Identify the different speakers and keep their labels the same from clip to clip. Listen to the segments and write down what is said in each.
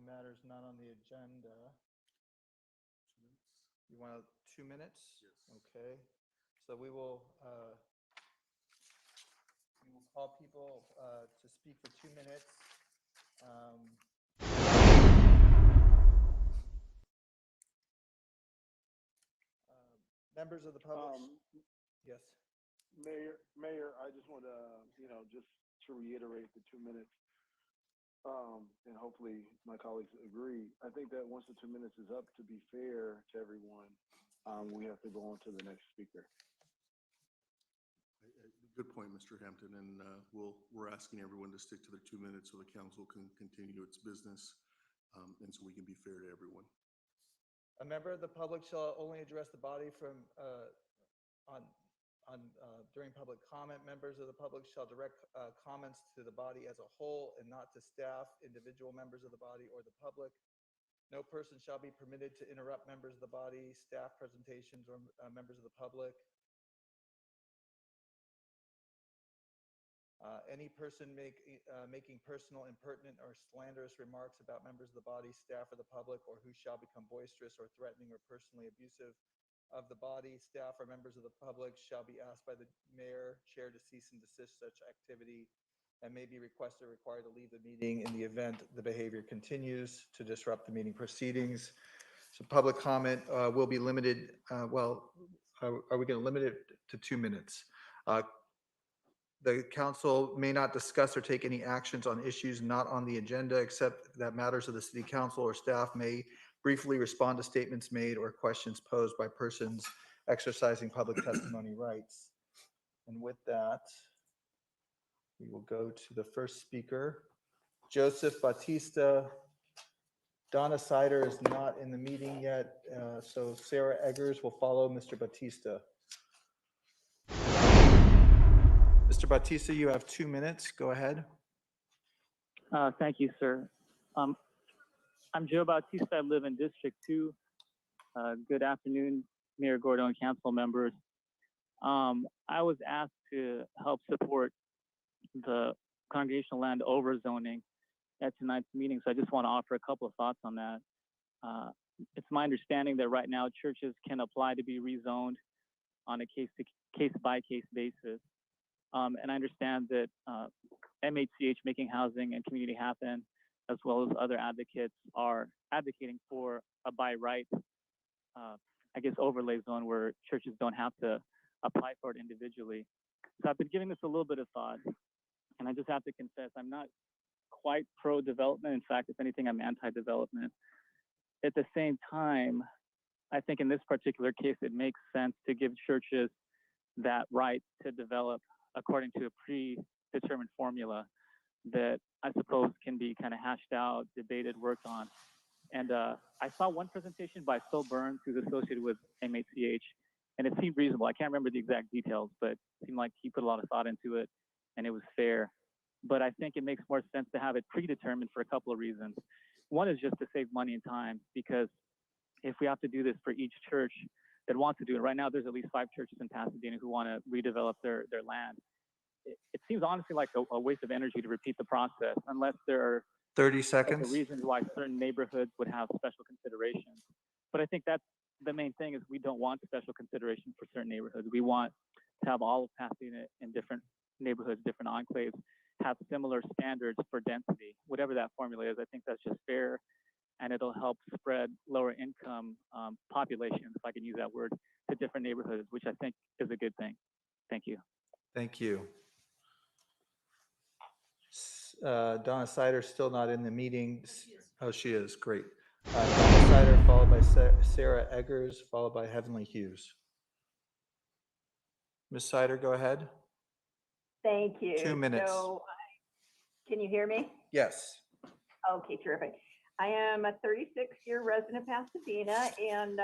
Speaker 1: matters not on the agenda. You want 2 minutes?
Speaker 2: Yes.
Speaker 1: Okay. So we will call people to speak for 2 minutes. Members of the public. Yes.
Speaker 3: Mayor, I just want to, just to reiterate the 2 minutes, and hopefully my colleagues agree. I think that once the 2 minutes is up, to be fair to everyone, we have to go on to the next speaker.
Speaker 2: Good point, Mr. Hampton, and we're asking everyone to stick to their 2 minutes so the council can continue its business, and so we can be fair to everyone.
Speaker 1: A member of the public shall only address the body during public comment. Members of the public shall direct comments to the body as a whole and not to staff, individual members of the body, or the public. No person shall be permitted to interrupt members of the body, staff presentations, or members of the public. Any person making personal, impertinent, or slanderous remarks about members of the body, staff, or the public, or who shall become boisterous or threatening or personally abusive of the body, staff, or members of the public shall be asked by the mayor, chair to cease and desist such activity and may be requested or required to leave the meeting in the event the behavior continues to disrupt the meeting proceedings. So public comment will be limited. Are we going to limit it to 2 minutes? The council may not discuss or take any actions on issues not on the agenda, except that matters of the city council or staff may briefly respond to statements made or questions posed by persons exercising public testimony rights. And with that, we will go to the first speaker, Joseph Batista. Donna Sider is not in the meeting yet, so Sarah Eggers will follow Mr. Batista. Mr. Batista, you have 2 minutes. Go ahead.
Speaker 4: Thank you, sir. I'm Joe Bautista. I live in District 2. Good afternoon, Mayor Gordo and council members. I was asked to help support the congregational land overzoning at tonight's meeting, so I just want to offer a couple of thoughts on that. It's my understanding that right now churches can apply to be rezoned on a case-by-case basis. And I understand that MHCH, Making Housing and Community Happen, as well as other advocates, are advocating for a by right, overlay zone where churches don't have to apply for it individually. So I've been giving this a little bit of thought, and I just have to confess, I'm not quite pro-development. In fact, if anything, I'm anti-development. At the same time, I think in this particular case, it makes sense to give churches that right to develop according to a predetermined formula that I suppose can be kind of hashed out, debated, worked on. And I saw one presentation by Phil Burns, who's associated with MHCH, and it seemed reasonable. I can't remember the exact details, but it seemed like he put a lot of thought into it, and it was fair. But I think it makes more sense to have it predetermined for a couple of reasons. One is just to save money and time, because if we have to do this for each church that wants to do it, right now there's at least 5 churches in Pasadena who want to redevelop their land. It seems honestly like a waste of energy to repeat the process unless there are
Speaker 1: 30 seconds.
Speaker 4: Reasons why certain neighborhoods would have special considerations. But I think that's the main thing, is we don't want special considerations for certain neighborhoods. We want to have all of Pasadena in different neighborhoods, different enclaves, have similar standards for density. Whatever that formula is, I think that's just fair, and it'll help spread lower income populations, if I can use that word, to different neighborhoods, which I think is a good thing. Thank you.
Speaker 1: Thank you. Donna Sider still not in the meeting. Oh, she is. Great. Donna Sider, followed by Sarah Eggers, followed by Heavenly Hughes. Ms. Sider, go ahead.
Speaker 5: Thank you.
Speaker 1: 2 minutes.
Speaker 5: So, can you hear me?
Speaker 1: Yes.
Speaker 5: Okay, terrific. I am a 36-year resident of Pasadena, and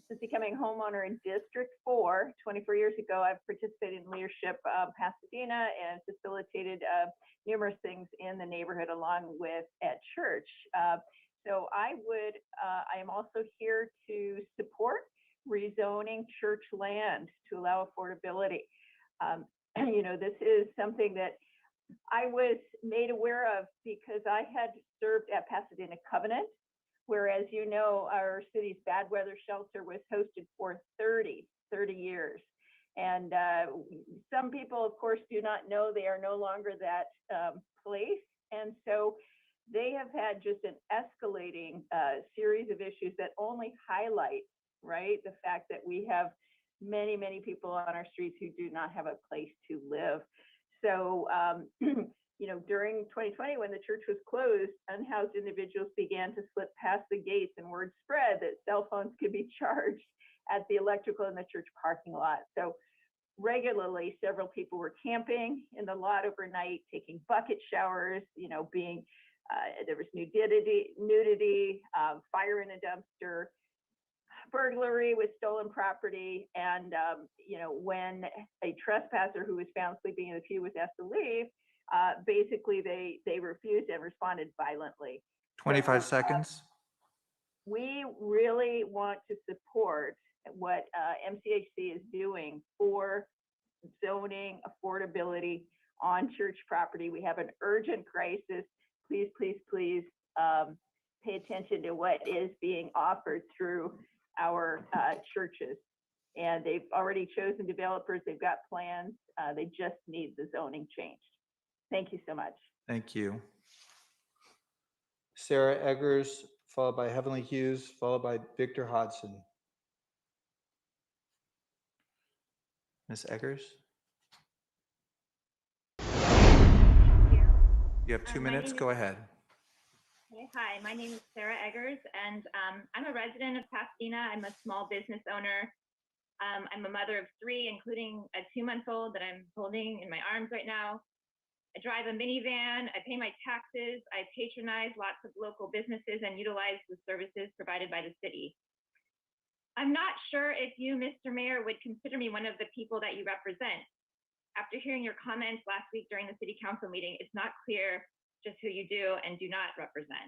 Speaker 5: since becoming a homeowner in District 4, 24 years ago, I've participated in leadership Pasadena and facilitated numerous things in the neighborhood along with at church. So I am also here to support rezoning church land to allow affordability. This is something that I was made aware of because I had served at Pasadena Covenant, where, as you know, our city's bad weather shelter was hosted for 30 years. And some people, of course, do not know they are no longer that place. And so they have had just an escalating series of issues that only highlight, right, the fact that we have many, many people on our streets who do not have a place to live. So, you know, during 2020, when the church was closed, unhoused individuals began to slip past the gates, and word spread that cell phones could be charged at the electrical in the church parking lot. So regularly, several people were camping in the lot overnight, taking bucket showers, you know, being, there was nudity, fire in a dumpster, burglary with stolen property. And, you know, when a trespasser who was found sleeping in the pew was asked to leave, basically they refused and responded violently.
Speaker 1: 25
Speaker 5: So,
Speaker 1: seconds.
Speaker 5: We really want to support what MCHC is doing for zoning affordability on church property. We have an urgent crisis. Please, please, please pay attention to what is being offered through our churches. And they've already chosen developers. They've got plans. They just need the zoning changed. Thank you so much.
Speaker 1: Thank you. Sarah Eggers, followed by Heavenly Hughes, followed by Victor Hodson. Ms. Eggers? You have 2 minutes. Go ahead.
Speaker 6: Okay, hi, my name is Sarah Eggers, and I'm a resident of Pasadena. I'm a small business owner. I'm a mother of 3, including a 2-month-old that I'm holding in my arms right now. I drive a minivan. I pay my taxes. I patronize lots of local businesses and utilize the services provided by the city. I'm not sure if you, Mr. Mayor, would consider me one of the people that you represent. After hearing your comments last week during the city council meeting, it's not clear just who you do and do not represent.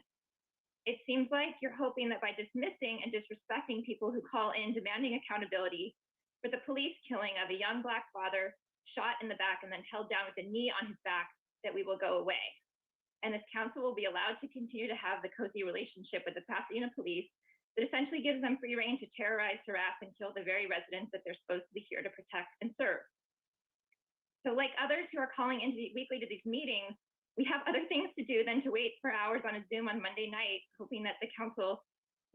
Speaker 6: It seems like you're hoping that by dismissing and disrespecting people who call in demanding accountability for the police killing of a young Black father shot in the back and then held down with a knee on his back, that we will go away. And this council will be allowed to continue to have the cozy relationship with the Pasadena police that essentially gives them free rein to terrorize, harass, and kill the very residents that they're supposed to be here to protect and serve. So like others who are calling in weekly to these meetings, we have other things to do than to wait for hours on a Zoom on Monday night, hoping that the council,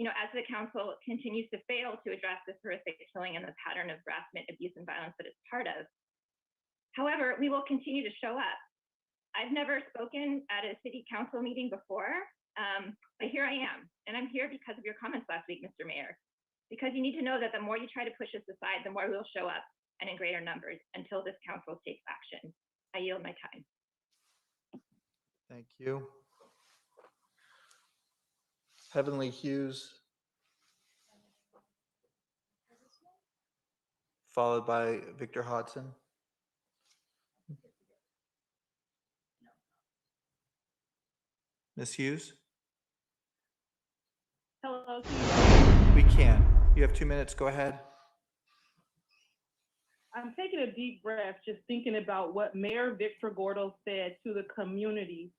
Speaker 6: you know, as the council continues to fail to address this horrific killing and the pattern of harassment, abuse, and violence that it's part of. However, we will continue to show up. I've never spoken at a city council meeting before, but here I am. And I'm here because of your comments last week, Mr. Mayor, because you need to know that the more you try to push us aside, the more we'll show up and in greater numbers until this council takes action. I yield my time.
Speaker 1: Thank you. Heavenly Hughes, followed by Victor Hodson. Ms. Hughes?
Speaker 6: Hello.
Speaker 1: We can. You have 2 minutes. Go ahead.
Speaker 7: I'm taking a deep breath, just thinking about what Mayor Victor Gordo said to the community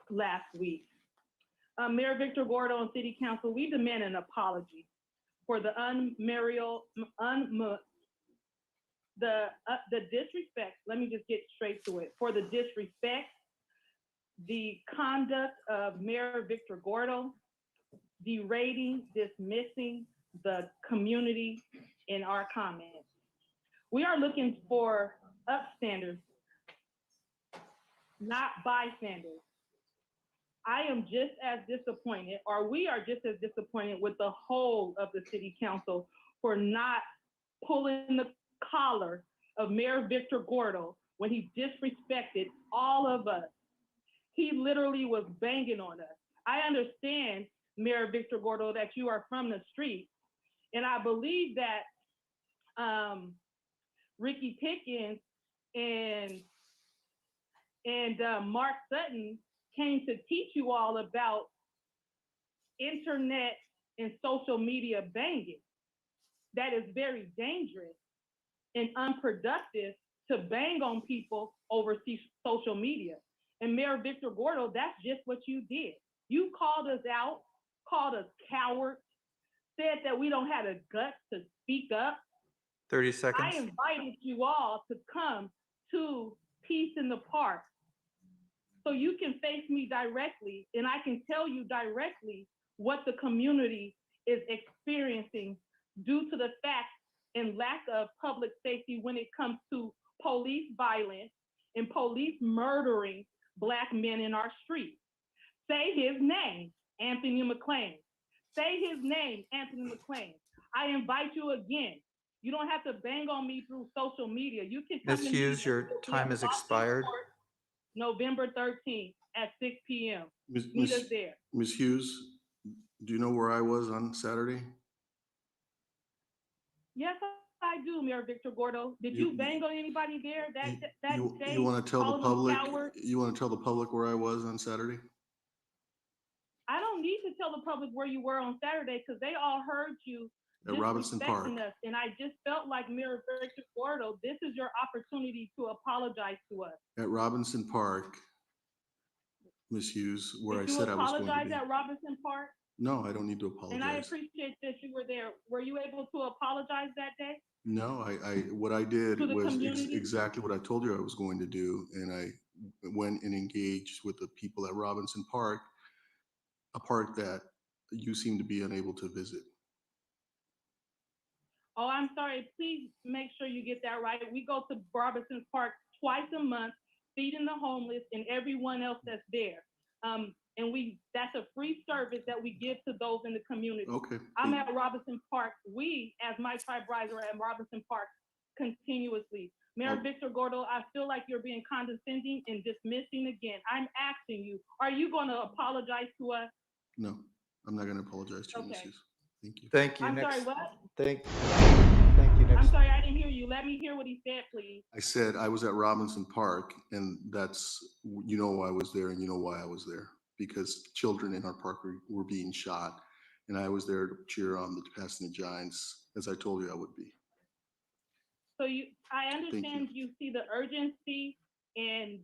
Speaker 7: last week. Mayor Victor Gordo and City Council, we demand an apology for the the disrespect. Let me just get straight to it. For the disrespect, the conduct of Mayor Victor Gordo, derating, dismissing the community in our comments. We are looking for upstanders, not bystanders. I am just as disappointed, or we are just as disappointed with the whole of the city council for not pulling the collar of Mayor Victor Gordo when he disrespected all of us. He literally was banging on us. I understand, Mayor Victor Gordo, that you are from the street, and I believe that Ricky Pickens and Mark Sutton came to teach you all about internet and social media banging. That is very dangerous and unproductive to bang on people over social media. And Mayor Victor Gordo, that's just what you did. You called us out, called us cowards, said that we don't have the guts to speak up.
Speaker 1: 30 seconds.
Speaker 7: I invited you all to come to Peace in the Park so you can face me directly and I can tell you directly what the community is experiencing due to the fact and lack of public safety when it comes to police violence and police murdering Black men in our streets. Say his name, Anthony McClain. Say his name, Anthony McClain. I invite you again. You don't have to bang on me through social media. You can come
Speaker 1: Ms.
Speaker 7: to me
Speaker 1: Hughes, your
Speaker 7: in
Speaker 1: time has
Speaker 7: Boston
Speaker 1: expired.
Speaker 7: Court, November 13th at 6 p.m. Meet us there.
Speaker 2: Ms. Hughes, do you know where I was on Saturday?
Speaker 7: Yes, I do, Mayor Victor Gordo. Did you bang on anybody there that day?
Speaker 2: You want to tell the
Speaker 7: calling them
Speaker 2: public?
Speaker 7: cowards?
Speaker 2: You want to tell the public where I was on Saturday?
Speaker 7: I don't need to tell the public where you were on Saturday because they all heard you
Speaker 2: At Robinson Park.
Speaker 7: disrespecting us. And I just felt like Mayor Victor Gordo, this is your opportunity to apologize to us.
Speaker 2: At Robinson Park, Ms. Hughes, where I said I was going to be.
Speaker 7: Did you apologize at Robinson Park?
Speaker 2: No, I don't need to apologize.
Speaker 7: And I appreciate that you were there. Were you able to apologize that day?
Speaker 2: No, what I did
Speaker 7: To the
Speaker 2: was
Speaker 7: community?
Speaker 2: exactly what I told you I was going to do. And I went and engaged with the people at Robinson Park, a park that you seem to be unable to visit.
Speaker 7: Oh, I'm sorry. Please make sure you get that right. We go to Robinson Park twice a month, feeding the homeless and everyone else that's there. And that's a free service that we give to those in the community.
Speaker 2: Okay.
Speaker 7: I'm at Robinson Park. We, as my tribe riser, are at Robinson Park continuously. Mayor Victor Gordo, I feel like you're being condescending and dismissing again. I'm asking you, are you going to apologize to us?
Speaker 2: No, I'm not going to apologize to you, Ms.
Speaker 7: Okay.
Speaker 2: Hughes. Thank you.
Speaker 1: Thank you.
Speaker 7: I'm
Speaker 1: Next.
Speaker 7: sorry, what?
Speaker 1: Thank you. Next.
Speaker 7: I'm sorry, I didn't hear you. Let me hear what he said, please.
Speaker 2: I said I was at Robinson Park, and you know why I was there, and you know why I was there. Because children in our park were being shot, and I was there to cheer on the Pasadena Giants, as I told you I would be.
Speaker 7: So I understand you see the urgency, and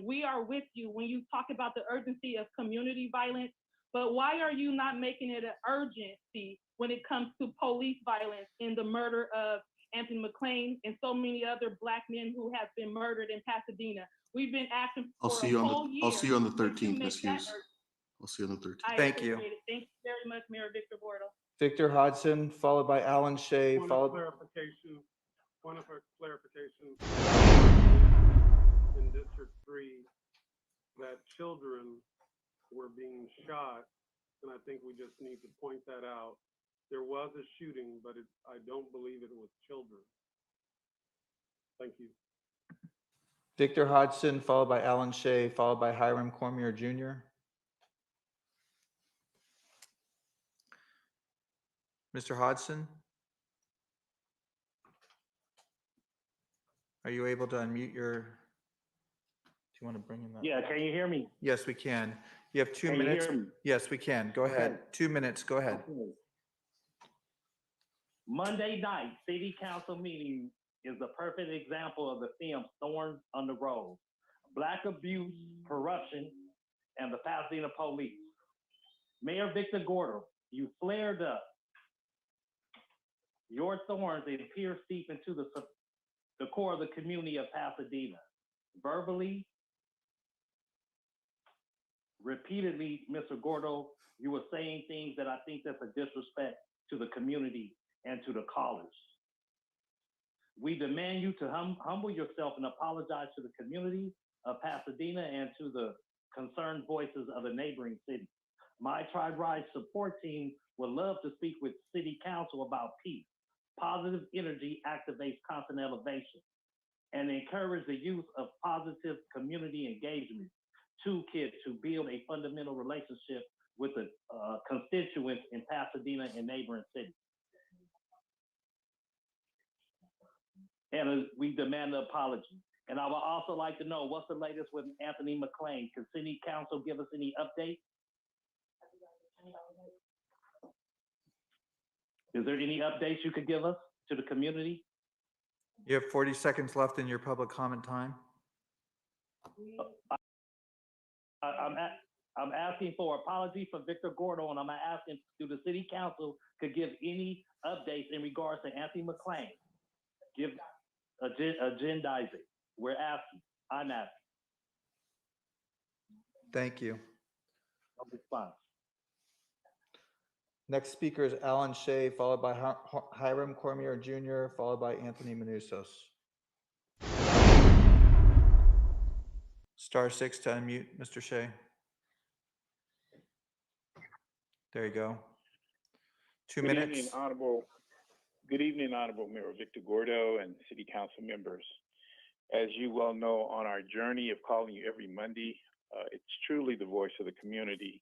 Speaker 7: we are with you when you talk about the urgency of community violence. But why are you not making it an urgency when it comes to police violence in the murder of Anthony McClain and so many other Black men who have been murdered in Pasadena? We've been asking for a whole year.
Speaker 2: I'll see you on the 13th, Ms. Hughes. I'll see you on the 13th.
Speaker 1: Thank you.
Speaker 7: Thank you very much, Mayor Victor Gordo.
Speaker 1: Victor Hodgson, followed by Alan Shea,
Speaker 8: Point of clarification in District 3 that children were being shot, and I think we just need to point that out. There was a shooting, but I don't believe it was children. Thank you.
Speaker 1: Victor Hodgson, followed by Alan Shea, followed by Hiram Cormier Jr. Mr. Hodgson? Are you able to unmute your, do you want to bring him up?
Speaker 9: Yeah, can you hear me?
Speaker 1: Yes, we can. You have 2
Speaker 9: Can you
Speaker 1: minutes.
Speaker 9: hear me?
Speaker 1: Yes, we can. Go ahead.
Speaker 9: Okay.
Speaker 1: 2 minutes. Go ahead.
Speaker 9: Okay. Monday night city council meeting is the perfect example of the film Thorns on the Road. Black abuse, corruption, and the Pasadena police. Mayor Victor Gordo, you flared up. Your thorns and pierced deep into the core of the community of Pasadena. Verbally, repeatedly, Mr. Gordo, you were saying things that I think that's a disrespect to the community and to the callers. We demand you to humble yourself and apologize to the community of Pasadena and to the concerned voices of the neighboring cities. My Tribe Rise support team would love to speak with City Council about peace. Positive energy activates constant elevation and encourage the use of positive community engagement toolkit to build a fundamental relationship with the constituents in Pasadena and neighboring cities. And we demand an apology. And I would also like to know what's the latest with Anthony McClain. Can City Council give us any update? Is there any updates you could give us to the community?
Speaker 1: You have 40 seconds left in your public comment time.
Speaker 9: I'm asking for apology for Victor Gordo, and I'm asking to the city council could give any updates in regards to Anthony McClain. Give agendize it. We're asking. I'm asking.
Speaker 1: Thank you.
Speaker 9: No response.
Speaker 1: Next speaker is Alan Shea, followed by Hiram Cormier Jr., followed by Anthony Manusos. *6 to unmute, Mr. Shea. There you go. 2 minutes.
Speaker 10: Good evening, Honorable Mayor Victor Gordo and City Council members. As you well know, on our journey of calling you every Monday, it's truly the voice of the community.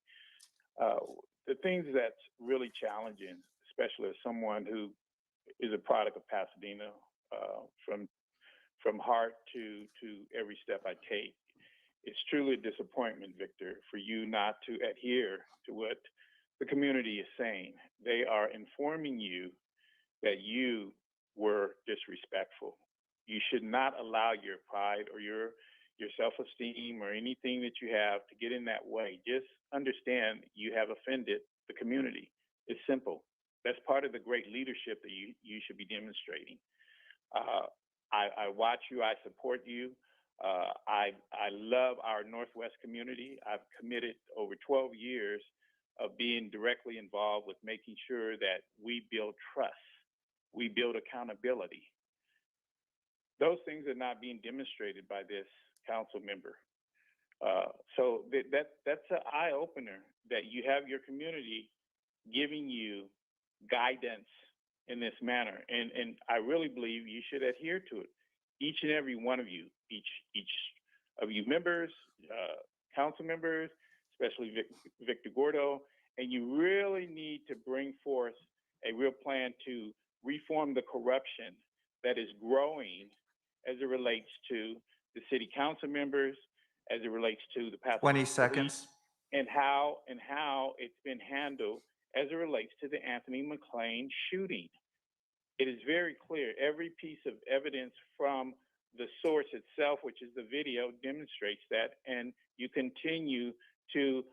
Speaker 10: The things that's really challenging, especially as someone who is a product of Pasadena, from heart to every step I take, it's truly a disappointment, Victor, for you not to adhere to what the community is saying. They are informing you that you were disrespectful. You should not allow your pride or your self-esteem or anything that you have to get in that way. Just understand you have offended the community. It's simple. That's part of the great leadership that you should be demonstrating. I watch you, I support you. I love our Northwest community. I've committed over 12 years of being directly involved with making sure that we build trust, we build accountability. Those things are not being demonstrated by this council member. So that's an eye-opener that you have your community giving you guidance in this manner. And I really believe you should adhere to it. Each and every one of you, each of you members, council members, especially Victor Gordo, and you really need to bring forth a real plan to reform the corruption that is growing as it relates to the city council members, as it relates to the Pasadena
Speaker 1: 20 seconds.
Speaker 10: and how it's been handled as it relates to the Anthony McClain shooting. It is very clear. Every piece of evidence from the source itself, which is the video, demonstrates that, and you continue to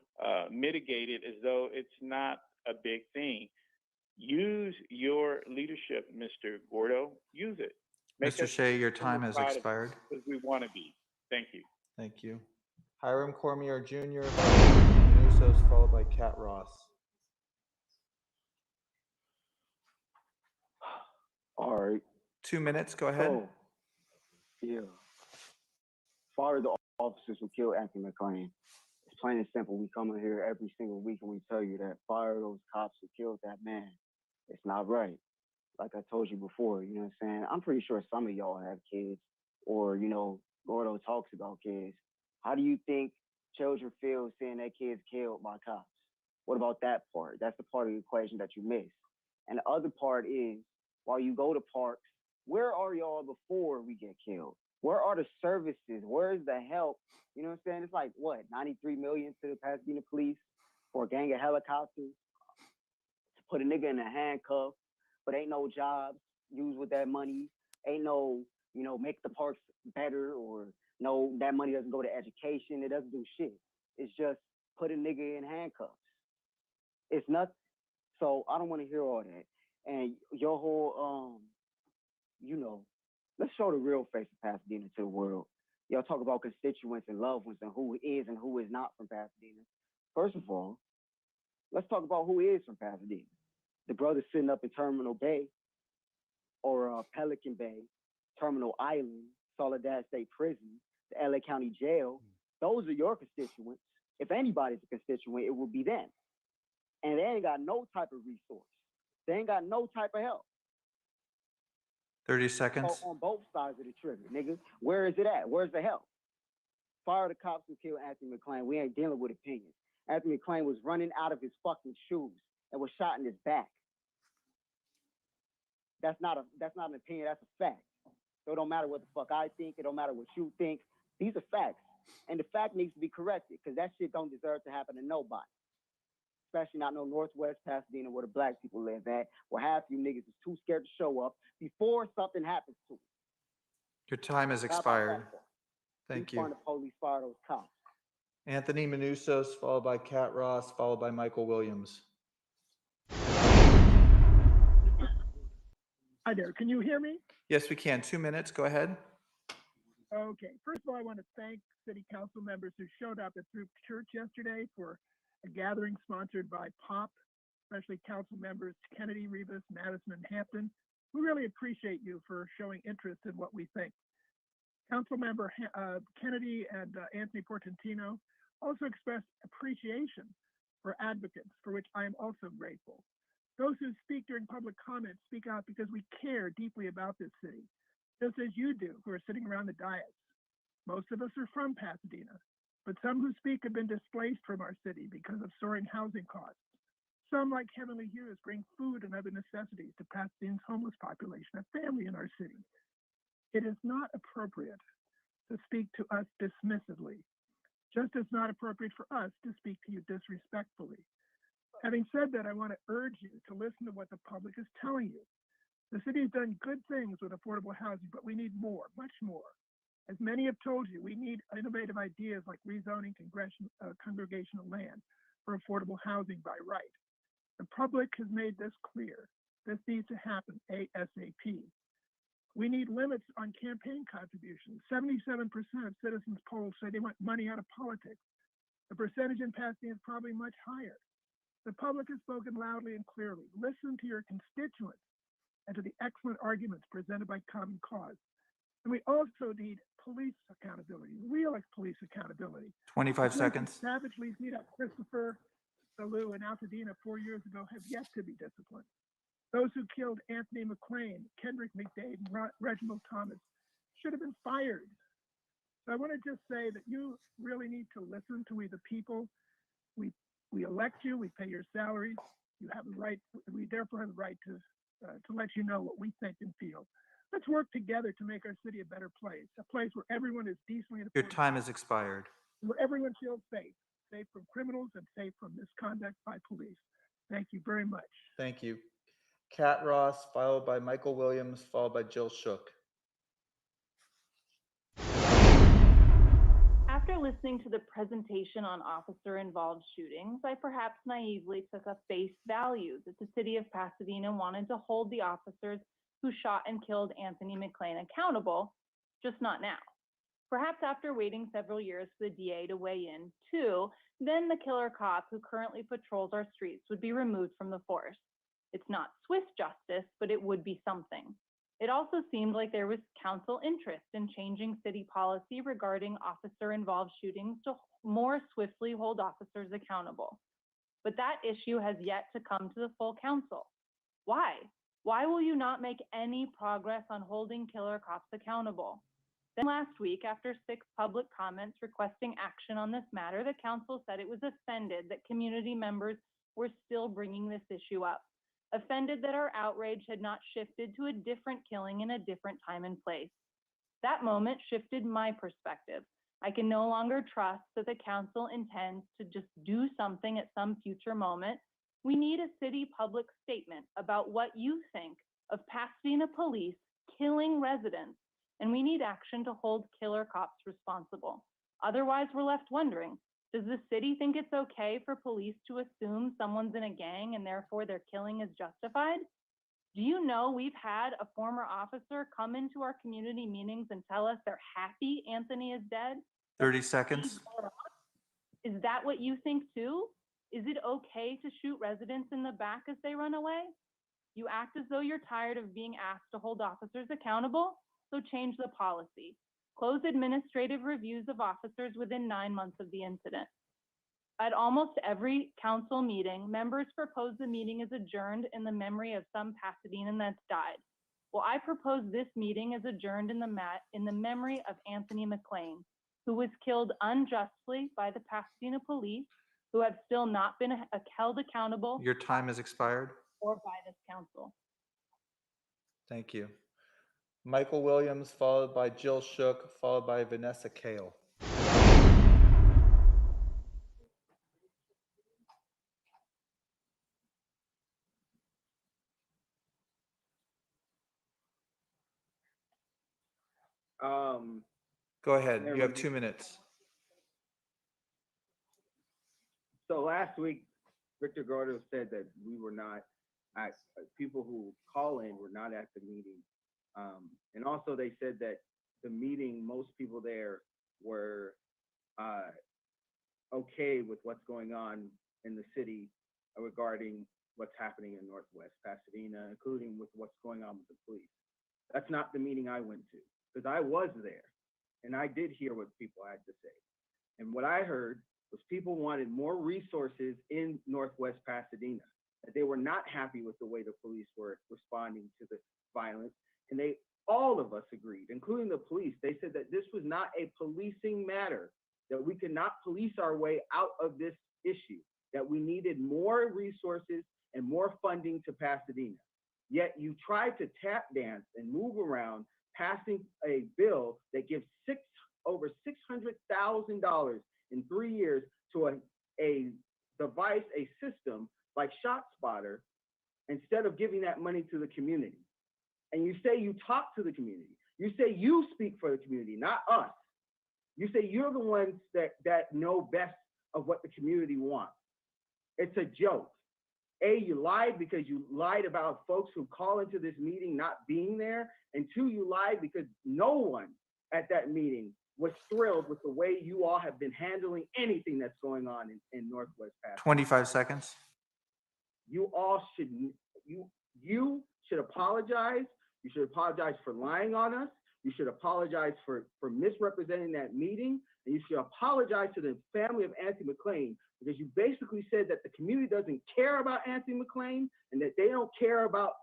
Speaker 10: mitigate it as though it's not a big thing. Use your leadership, Mr. Gordo. Use it.
Speaker 1: Mr. Shea, your time has expired.
Speaker 10: Because we want to be. Thank you.
Speaker 1: Thank you. Hiram Cormier Jr., Manusos, followed by Kat Ross.
Speaker 11: All right.
Speaker 1: 2 minutes, go ahead.
Speaker 11: So, yeah. Fire the officers who killed Anthony McClain. It's plain and simple. We come in here every single week and we tell you that fire those cops who killed that man. It's not right. Like I told you before, you know what I'm saying? I'm pretty sure some of y'all have kids, or, you know, Gordo talks about kids. How do you think children feel seeing their kids killed by cops? What about that part? That's the part of the equation that you miss. And the other part is, while you go to parks, where are y'all before we get killed? Where are the services? Where's the help? You know what I'm saying? It's like, what, 93 million to the Pasadena police for a gang of helicopters to put a nigga in a handcuff, but ain't no jobs used with that money. Ain't no, you know, make the parks better, or no, that money doesn't go to education. It doesn't do shit. It's just put a nigga in handcuffs. It's nothing. So I don't want to hear all that. And your whole, you know, let's show the real face of Pasadena to the world. Y'all talk about constituents and loved ones and who is and who is not from Pasadena. First of all, let's talk about who is from Pasadena. The brothers sitting up in Terminal Bay or Pelican Bay, Terminal Island, Soledad State Prison, the LA County Jail. Those are your constituents. If anybody's a constituent, it will be them. And they ain't got no type of resource. They ain't got no type of help.
Speaker 1: 30 seconds.
Speaker 11: On both sides of the trigger, nigga. Where is it at? Where's the help? Fire the cops who killed Anthony McClain. We ain't dealing with opinions. Anthony McClain was running out of his fucking shoes and was shot in his back. That's not an opinion, that's a fact. So it don't matter what the fuck I think, it don't matter what you think. These are facts. And the fact needs to be corrected, because that shit don't deserve to happen to nobody. Especially not no Northwest Pasadena where the black people live at, where half you niggas is too scared to show up before something happens to them.
Speaker 1: Your time has
Speaker 11: How about
Speaker 1: expired.
Speaker 11: that, sir?
Speaker 1: Thank
Speaker 11: Defund
Speaker 1: you.
Speaker 11: the police, fire those cops.
Speaker 1: Anthony Manusos, followed by Kat Ross, followed by Michael Williams.
Speaker 12: Hi there, can you hear me?
Speaker 1: Yes, we can. 2 minutes. Go ahead.
Speaker 12: Okay, first of all, I want to thank city council members who showed up at Throop Church yesterday for a gathering sponsored by POP, especially council members Kennedy, Rivas, Madison, and Hampton. We really appreciate you for showing interest in what we think. Council member Kennedy and Anthony Portantino also expressed appreciation for advocates, for which I am also grateful. Those who speak during public comment speak out because we care deeply about this city, just as you do who are sitting around the dais. Most of us are from Pasadena, but some who speak have been displaced from our city because of soaring housing costs. Some, like Heavenly Hughes, bring food and other necessities to Pasadena's homeless population, a family in our city. It is not appropriate to speak to us dismissively, just as not appropriate for us to speak to you disrespectfully. Having said that, I want to urge you to listen to what the public is telling you. The city has done good things with affordable housing, but we need more, much more. As many have told you, we need innovative ideas like rezoning congregational land for affordable housing by right. The public has made this clear. This needs to happen ASAP. We need limits on campaign contributions. 77% of citizens polled say they want money out of politics. The percentage in Pasadena is probably much higher. The public has spoken loudly and clearly. Listen to your constituents and to the excellent arguments presented by Common Cause. And we also need police accountability, real police accountability.
Speaker 1: 25
Speaker 12: The
Speaker 1: seconds.
Speaker 12: savagely beat up Christopher Salou in Altadena 4 years ago have yet to be disciplined. Those who killed Anthony McLean, Kendrick McDade, and Reginald Thomas should have been fired. So I want to just say that you really need to listen to we the people. We elect you, we pay your salaries. You have a right, we therefore have the right to let you know what we think and feel. Let's work together to make our city a better place, a place where everyone is decently and
Speaker 1: Your time has expired.
Speaker 12: where everyone feels safe, safe from criminals and safe from misconduct by police. Thank you very much.
Speaker 1: Thank you. Kat Ross, followed by Michael Williams, followed by Jill Shook.
Speaker 13: After listening to the presentation on officer-involved shootings, I perhaps naively took a face value that the city of Pasadena wanted to hold the officers who shot and killed Anthony McLean accountable, just not now. Perhaps after waiting several years for the DA to weigh in, too, then the killer cop who currently patrols our streets would be removed from the force. It's not swift justice, but it would be something. It also seemed like there was council interest in changing city policy regarding officer-involved shootings to more swiftly hold officers accountable. But that issue has yet to come to the full council. Why? Why will you not make any progress on holding killer cops accountable? Then last week, after 6 public comments requesting action on this matter, the council said it was offended that community members were still bringing this issue up. Offended that our outrage had not shifted to a different killing in a different time and place. That moment shifted my perspective. I can no longer trust that the council intends to just do something at some future moment. We need a city public statement about what you think of Pasadena police killing residents, and we need action to hold killer cops responsible. Otherwise, we're left wondering, does the city think it's okay for police to assume someone's in a gang and therefore their killing is justified? Do you know we've had a former officer come into our community meetings and tell us they're happy Anthony is dead?
Speaker 1: 30 seconds.
Speaker 13: Is that what you think too? Is it okay to shoot residents in the back as they run away? You act as though you're tired of being asked to hold officers accountable, so change the policy. Close administrative reviews of officers within 9 months of the incident. At almost every council meeting, members propose the meeting is adjourned in the memory of some Pasadenan that's died. Well, I propose this meeting is adjourned in the memory of Anthony McLean, who was killed unjustly by the Pasadena police, who have still not been held accountable.
Speaker 1: Your time has expired.
Speaker 13: Or by this council.
Speaker 1: Thank you. Michael Williams, followed by Jill Shook, followed by Vanessa Kale. Go ahead. You have 2 minutes.
Speaker 14: So last week, Victor Gordo said that we were not at, people who call in were not at the meeting. And also they said that the meeting, most people there were okay with what's going on in the city regarding what's happening in Northwest Pasadena, including with what's going on with the police. That's not the meeting I went to, because I was there and I did hear what people had to say. And what I heard was people wanted more resources in Northwest Pasadena, that they were not happy with the way the police were responding to the violence. And all of us agreed, including the police. They said that this was not a policing matter, that we could not police our way out of this issue, that we needed more resources and more funding to Pasadena. Yet you tried to tap dance and move around, passing a bill that gives over $600,000 in 3 years to a device, a system like ShotSpotter, instead of giving that money to the community. And you say you talk to the community. You say you speak for the community, not us. You say you're the ones that know best of what the community wants. It's a joke. A, you lied because you lied about folks who call into this meeting not being there. And two, you lied because no one at that meeting was thrilled with the way you all have been handling anything that's going on in Northwest Pasadena.
Speaker 1: 25 seconds.
Speaker 14: You all should, you should apologize. You should apologize for lying on us. You should apologize for misrepresenting that meeting. And you should apologize to the family of Anthony McClain, because you basically said that the community doesn't care about Anthony McClain and that they don't care about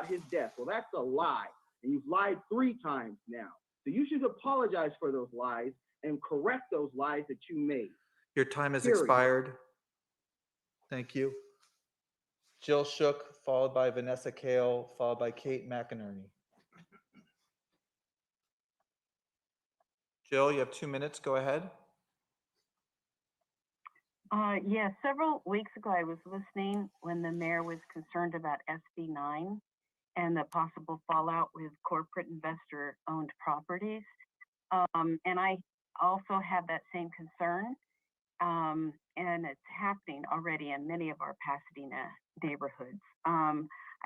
Speaker 14: his death. Well, that's a lie. And you've lied 3 times now. So you should apologize for those lies and correct those lies that you made.
Speaker 1: Your time has
Speaker 14: Period.
Speaker 1: expired. Thank you. Jill Shook, followed by Vanessa Kale, followed by Kate McInerney. Jill, you have 2 minutes. Go ahead.
Speaker 15: Yeah, several weeks ago, I was listening when the mayor was concerned about SB 9 and the possible fallout with corporate investor-owned properties. And I also have that same concern. And it's happening already in many of our Pasadena neighborhoods.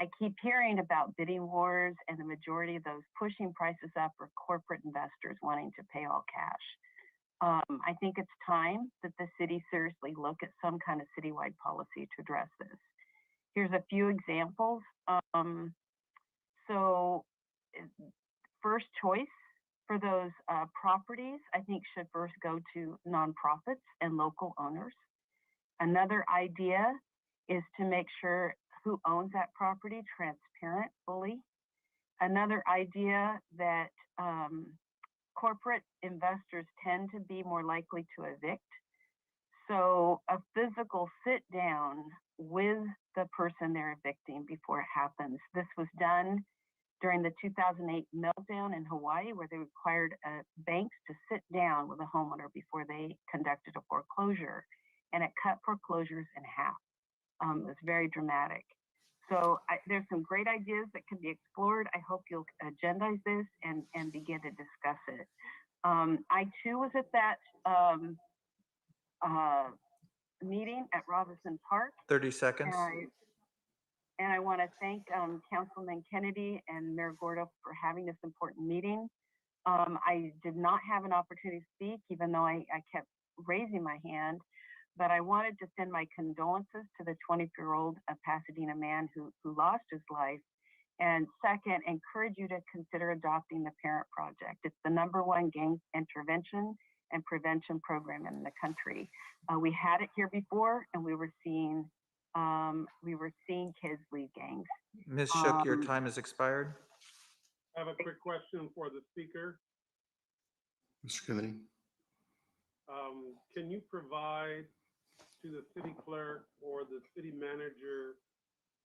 Speaker 15: I keep hearing about bidding wars, and the majority of those pushing prices up are corporate investors wanting to pay all cash. I think it's time that the city seriously look at some kind of citywide policy to address this. Here's a few examples. So first choice for those properties, I think should first go to nonprofits and local owners. Another idea is to make sure who owns that property transparent fully. Another idea that corporate investors tend to be more likely to evict. So a physical sit down with the person they're evicting before it happens. This was done during the 2008 meltdown in Hawaii, where they required banks to sit down with a homeowner before they conducted a foreclosure, and it cut foreclosures in half. It was very dramatic. So there's some great ideas that can be explored. I hope you'll agendize this and begin to discuss it. I too was at that meeting at Robinson Park.
Speaker 1: 30 seconds.
Speaker 15: And I want to thank Councilman Kennedy and Mayor Gordo for having this important meeting. I did not have an opportunity to speak, even though I kept raising my hand, but I wanted to send my condolences to the 24-year-old Pasadena man who lost his life. And second, encourage you to consider adopting the Parent Project. It's the #1 gang intervention and prevention program in the country. We had it here before, and we were seeing kids leave gangs.
Speaker 1: Ms. Shook, your time has expired.
Speaker 8: I have a quick question for the speaker.
Speaker 2: Mr. Kennedy.
Speaker 8: Can you provide to the city clerk or the city manager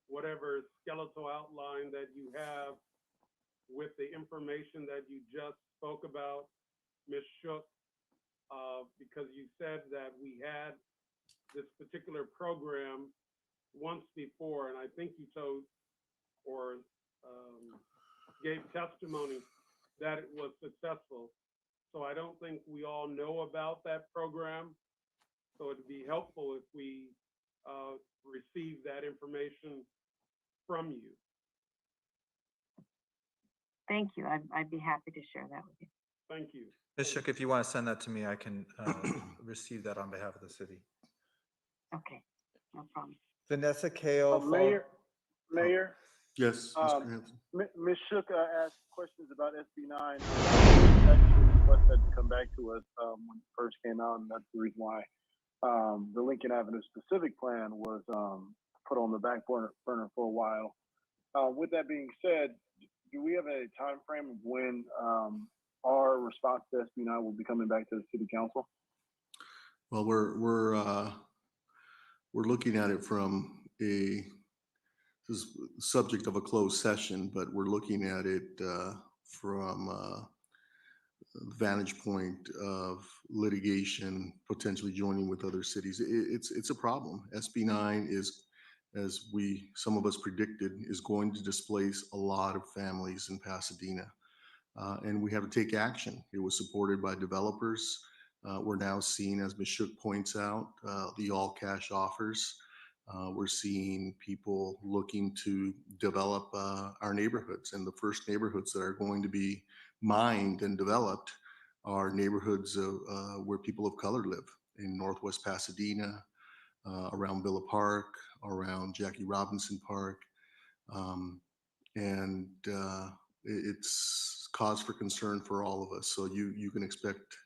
Speaker 8: whatever skeletal outline that you have with the information that you just spoke about, Ms. Shook? Because you said that we had this particular program once before, and I think you told or gave testimony that it was successful. So I don't think we all know about that program. So it'd be helpful if we receive that information from you.
Speaker 15: Thank you. I'd be happy to share that with you.
Speaker 8: Thank you.
Speaker 1: Ms. Shook, if you want to send that to me, I can receive that on behalf of the city.
Speaker 15: Okay, no problem.
Speaker 1: Vanessa Kale.
Speaker 3: Mayor.
Speaker 2: Yes, Mr. Hampton.
Speaker 3: Ms. Shook asked questions about SB9. Actually requested to come back to us when it first came out, and that's the reason why the Lincoln Avenue specific plan was put on the back burner for a while. With that being said, do we have a time frame of when our response to SB9 will be coming back to the City Council?
Speaker 2: Well, we're looking at it from this is subject of a closed session, but we're looking at it from the vantage point of litigation, potentially joining with other cities. It's a problem. SB9 is, as some of us predicted, is going to displace a lot of families in Pasadena. And we have to take action. It was supported by developers. We're now seeing, as Ms. Shook points out, the all cash offers. We're seeing people looking to develop our neighborhoods, and the first neighborhoods that are going to be mined and developed are neighborhoods where people of color live in Northwest Pasadena, around Villa Park, around Jackie Robinson Park. And it's cause for concern for all of us. So you can expect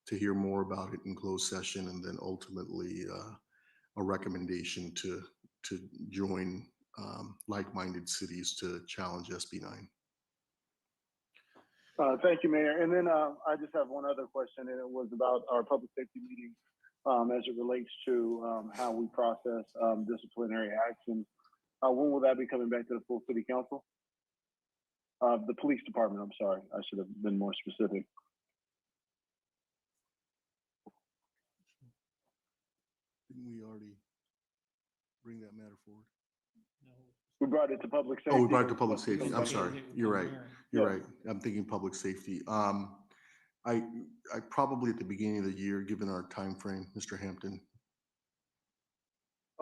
Speaker 2: to hear more about it in closed session, and then ultimately a recommendation to join like-minded cities to challenge SB9.
Speaker 3: Thank you, Mayor. And then I just have one other question, and it was about our public safety meeting as it relates to how we process disciplinary actions. When will that be coming back to the full City Council? The police department, I'm sorry. I should have been more specific.
Speaker 2: Didn't we already bring that matter forward?
Speaker 3: We brought it to public safety.
Speaker 2: Oh, we brought it to public safety. I'm sorry. You're right. You're right. I'm thinking public safety. I probably at the beginning of the year, given our time frame, Mr. Hampton.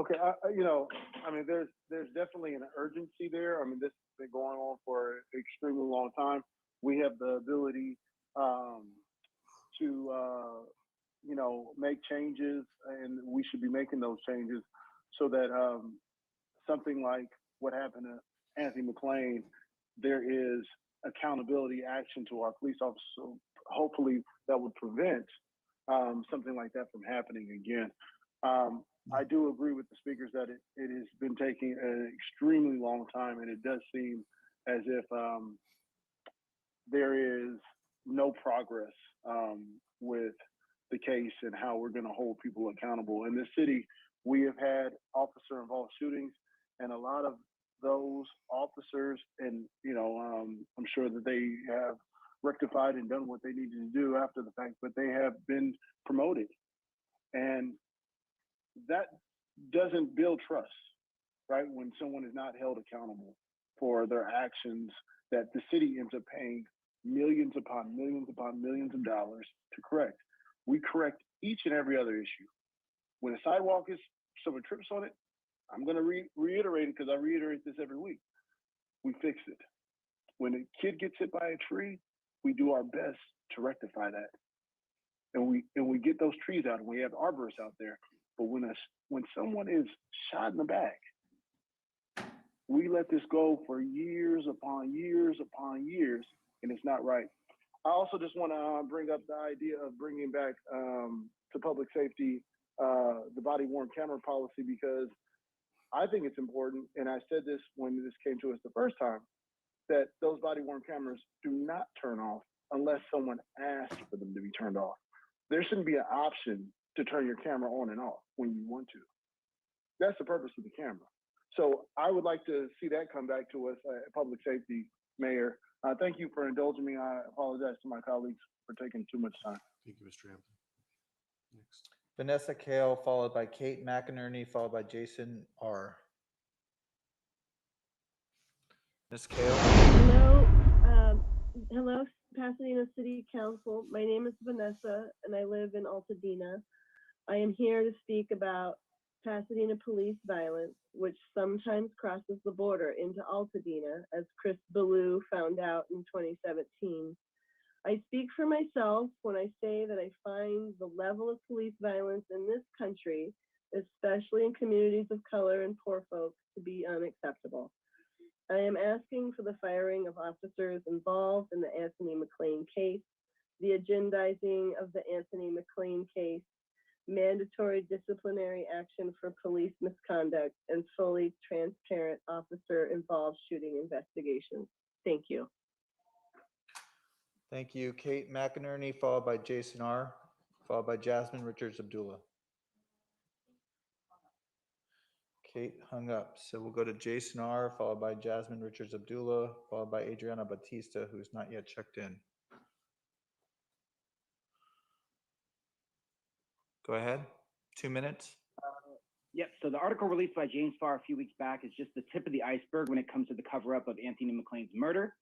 Speaker 3: Okay, I mean, there's definitely an urgency there. I mean, this has been going on for an extremely long time. We have the ability to make changes, and we should be making those changes so that something like what happened to Anthony McLean, there is accountability action to our police officers. So hopefully that would prevent something like that from happening again. I do agree with the speakers that it has been taking an extremely long time, and it does seem as if there is no progress with the case and how we're going to hold people accountable. In this city, we have had officer-involved shootings, and a lot of those officers, and I'm sure that they have rectified and done what they needed to do after the fact, but they have been promoted, and that doesn't build trust, right? When someone is not held accountable for their actions, that the city ends up paying millions upon millions upon millions of dollars to correct. We correct each and every other issue. When a sidewalk is, someone trips on it, I'm going to reiterate it because I reiterate this every week. We fix it. When a kid gets hit by a tree, we do our best to rectify that. And we get those trees out, and we have arborists out there. But when someone is shot in the back, we let this go for years upon years upon years, and it's not right. I also just want to bring up the idea of bringing back to public safety the body-worn camera policy, because I think it's important, and I said this when this came to us the first time, that those body-worn cameras do not turn off unless someone asks for them to be turned off. There shouldn't be an option to turn your camera on and off when you want to. That's the purpose of the camera. So I would like to see that come back to us at public safety, Mayor. Thank you for indulging me. I apologize to my colleagues for taking too much time.
Speaker 2: Thank you, Mr. Hampton. Next.
Speaker 1: Vanessa Kale, followed by Kate McInerney, followed by Jason R. Ms. Kale.
Speaker 16: Hello, Pasadena City Council. My name is Vanessa and I live in Altadena. I am here to speak about Pasadena police violence, which sometimes crosses the border into Altadena, as Chris Ballou found out in 2017. I speak for myself when I say that I find the level of police violence in this country, especially in communities of color and poor folks, to be unacceptable. I am asking for the firing of officers involved in the Anthony McLean case, the agendizing of the Anthony McLean case, mandatory disciplinary action for police misconduct, and fully transparent officer-involved shooting investigations. Thank you.
Speaker 1: Thank you. Kate McInerney, followed by Jason R., followed by Jasmine Richards Abdullah. Kate hung up, so we'll go to Jason R., followed by Jasmine Richards Abdullah, followed by Adriana Batista, who's not yet checked in. Go ahead. 2 minutes.
Speaker 17: Yep, so the article released by James Farr a few weeks back is just the tip of the iceberg when it comes to the cover-up of Anthony McLean's murder.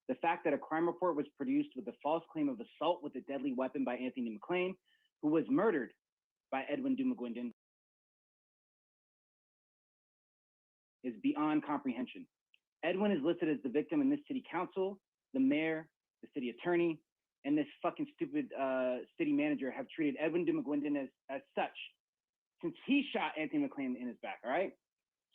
Speaker 17: The fact that a crime report was produced with the false claim of assault with a deadly weapon by Anthony McLean, who was murdered by Edwin Dumaguindin, is beyond comprehension. Edwin is listed as the victim in this city council, the mayor, the city attorney, and this fucking stupid city manager have treated Edwin Dumaguindin as such since he shot Anthony McLean in his back, all right?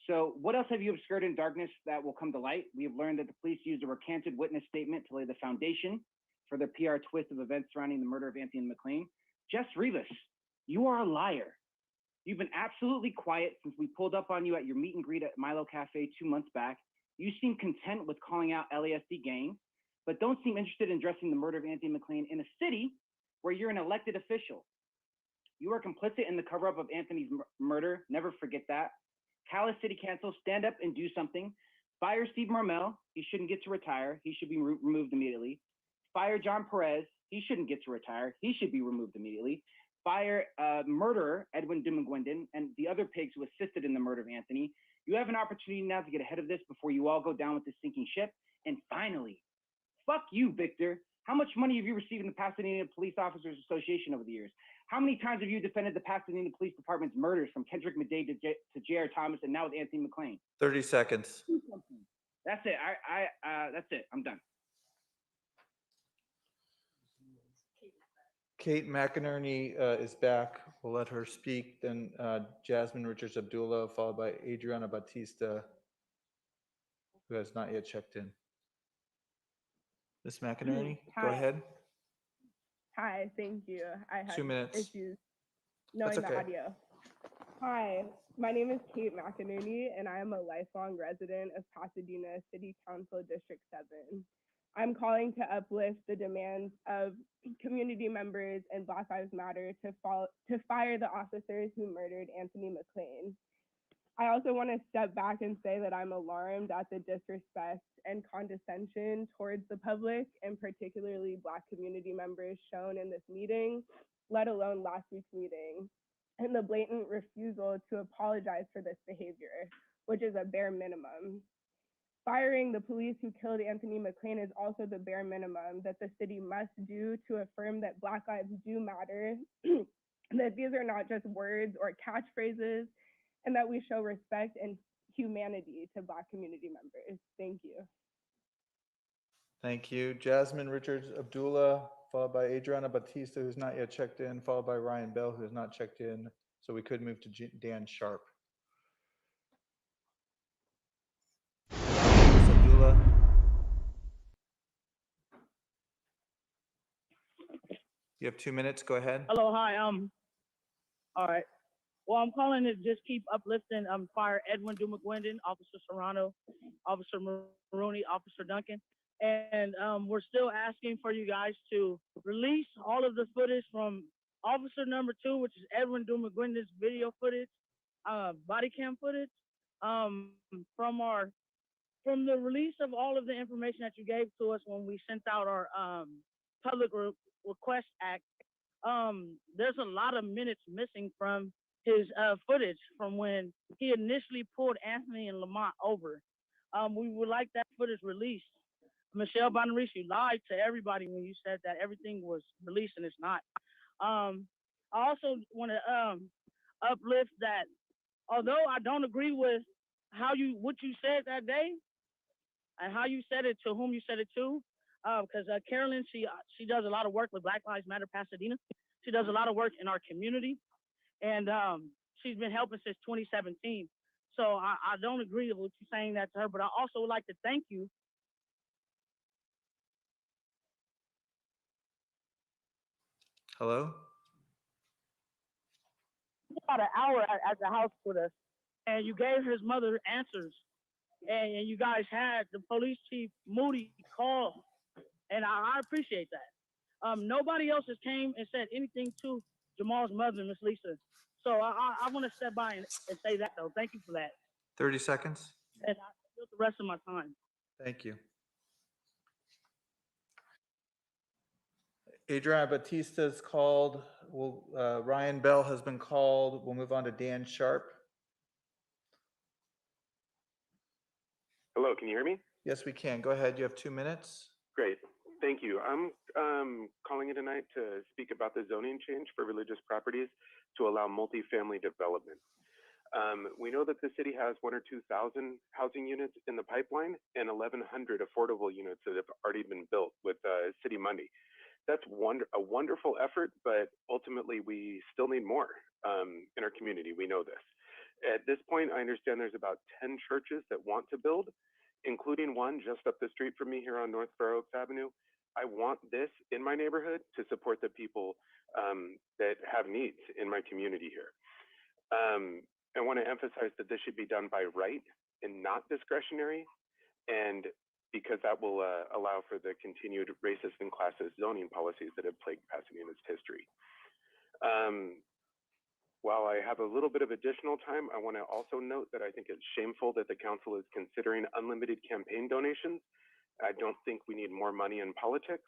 Speaker 17: So what else have you obscured in darkness that will come to light? We have learned that the police used a recanted witness statement to lay the foundation for their PR twist of events surrounding the murder of Anthony McLean. Jess Rivas, you are a liar. You've been absolutely quiet since we pulled up on you at your meet and greet at Milo Cafe 2 months back. You seem content with calling out LASD gangs, but don't seem interested in addressing the murder of Anthony McLean in a city where you're an elected official. You are complicit in the cover-up of Anthony's murder. Never forget that. Calais City Council, stand up and do something. Fire Steve Marmel. He shouldn't get to retire. He should be removed immediately. Fire John Perez. He shouldn't get to retire. He should be removed immediately. Fire murderer Edwin Dumaguindin and the other pigs who assisted in the murder of Anthony. You have an opportunity now to get ahead of this before you all go down with this sinking ship. And finally, fuck you, Victor. How much money have you received in the Pasadena Police Officers Association over the years? How many times have you defended the Pasadena Police Department's murders from Kendrick Madej to J.R. Thomas and now with Anthony McLean?
Speaker 1: 30 seconds.
Speaker 17: That's it. That's it. I'm done.
Speaker 1: Kate McInerney is back. We'll let her speak. Then Jasmine Richards Abdullah, followed by Adriana Batista, who has not yet checked in. Ms. McInerney, go ahead.
Speaker 18: Hi, thank you. I had
Speaker 1: 2 minutes.
Speaker 18: issues knowing
Speaker 1: That's okay.
Speaker 18: the audio. Hi, my name is Kate McInerney, and I am a lifelong resident of Pasadena City Council District 7. I'm calling to uplift the demands of community members and Black Lives Matter to fire the officers who murdered Anthony McLean. I also want to step back and say that I'm alarmed at the disrespect and condescension towards the public and particularly Black community members shown in this meeting, let alone last week's meeting, and the blatant refusal to apologize for this behavior, which is a bare minimum. Firing the police who killed Anthony McLean is also the bare minimum that the city must do to affirm that Black lives do matter, that these are not just words or catchphrases, and that we show respect and humanity to Black community members. Thank you.
Speaker 1: Thank you. Jasmine Richards Abdullah, followed by Adriana Batista, who's not yet checked in, followed by Ryan Bell, who has not checked in. So we could move to Dan Sharp. Ms. Abdullah. You have 2 minutes. Go ahead.
Speaker 19: Hello, hi. All right. Well, I'm calling to just keep uplifting fire Edwin Dumaguindin, Officer Serrano, Officer Maroney, Officer Duncan. And we're still asking for you guys to release all of the footage from officer number 2, which is Edwin Dumaguindin's video footage, body cam footage, from the release of all of the information that you gave to us when we sent out our public request act. There's a lot of minutes missing from his footage from when he initially pulled Anthony and Lamont over. We would like that footage released. Michelle Bonarici, you lied to everybody when you said that everything was released and it's not. I also want to uplift that although I don't agree with what you said that day and how you said it to whom you said it to, because Carolyn, she does a lot of work with Black Lives Matter Pasadena. She does a lot of work in our community, and she's been helping since 2017. So I don't agree with you saying that to her, but I also would like to thank you.
Speaker 1: Hello?
Speaker 19: About an hour at the house with us, and you gave his mother answers, and you guys had the police chief Moody call, and I appreciate that. Nobody else has came and said anything to Jamal's mother, Miss Lisa. So I want to step by and say that, though. Thank you for that.
Speaker 1: 30 seconds.
Speaker 19: And I yield the rest of my time.
Speaker 1: Thank you. Adriana Batista's called. Ryan Bell has been called. We'll move on to Dan Sharp.
Speaker 20: Hello, can you hear me?
Speaker 1: Yes, we can. Go ahead. You have 2 minutes.
Speaker 20: Great, thank you. I'm calling in tonight to speak about the zoning change for religious properties to allow multifamily development. We know that the city has 1,000 or 2,000 housing units in the pipeline and 1,100 affordable units that have already been built with city money. That's a wonderful effort, but ultimately we still need more in our community. We know this. At this point, I understand there's about 10 churches that want to build, including one just up the street from me here on North Fair Oaks Avenue. I want this in my neighborhood to support the people that have needs in my community here. I want to emphasize that this should be done by right and not discretionary, and because that will allow for the continued racist and classist zoning policies that have plagued Pasadena's history. While I have a little bit of additional time, I want to also note that I think it's shameful that the council is considering unlimited campaign donations. I don't think we need more money in politics.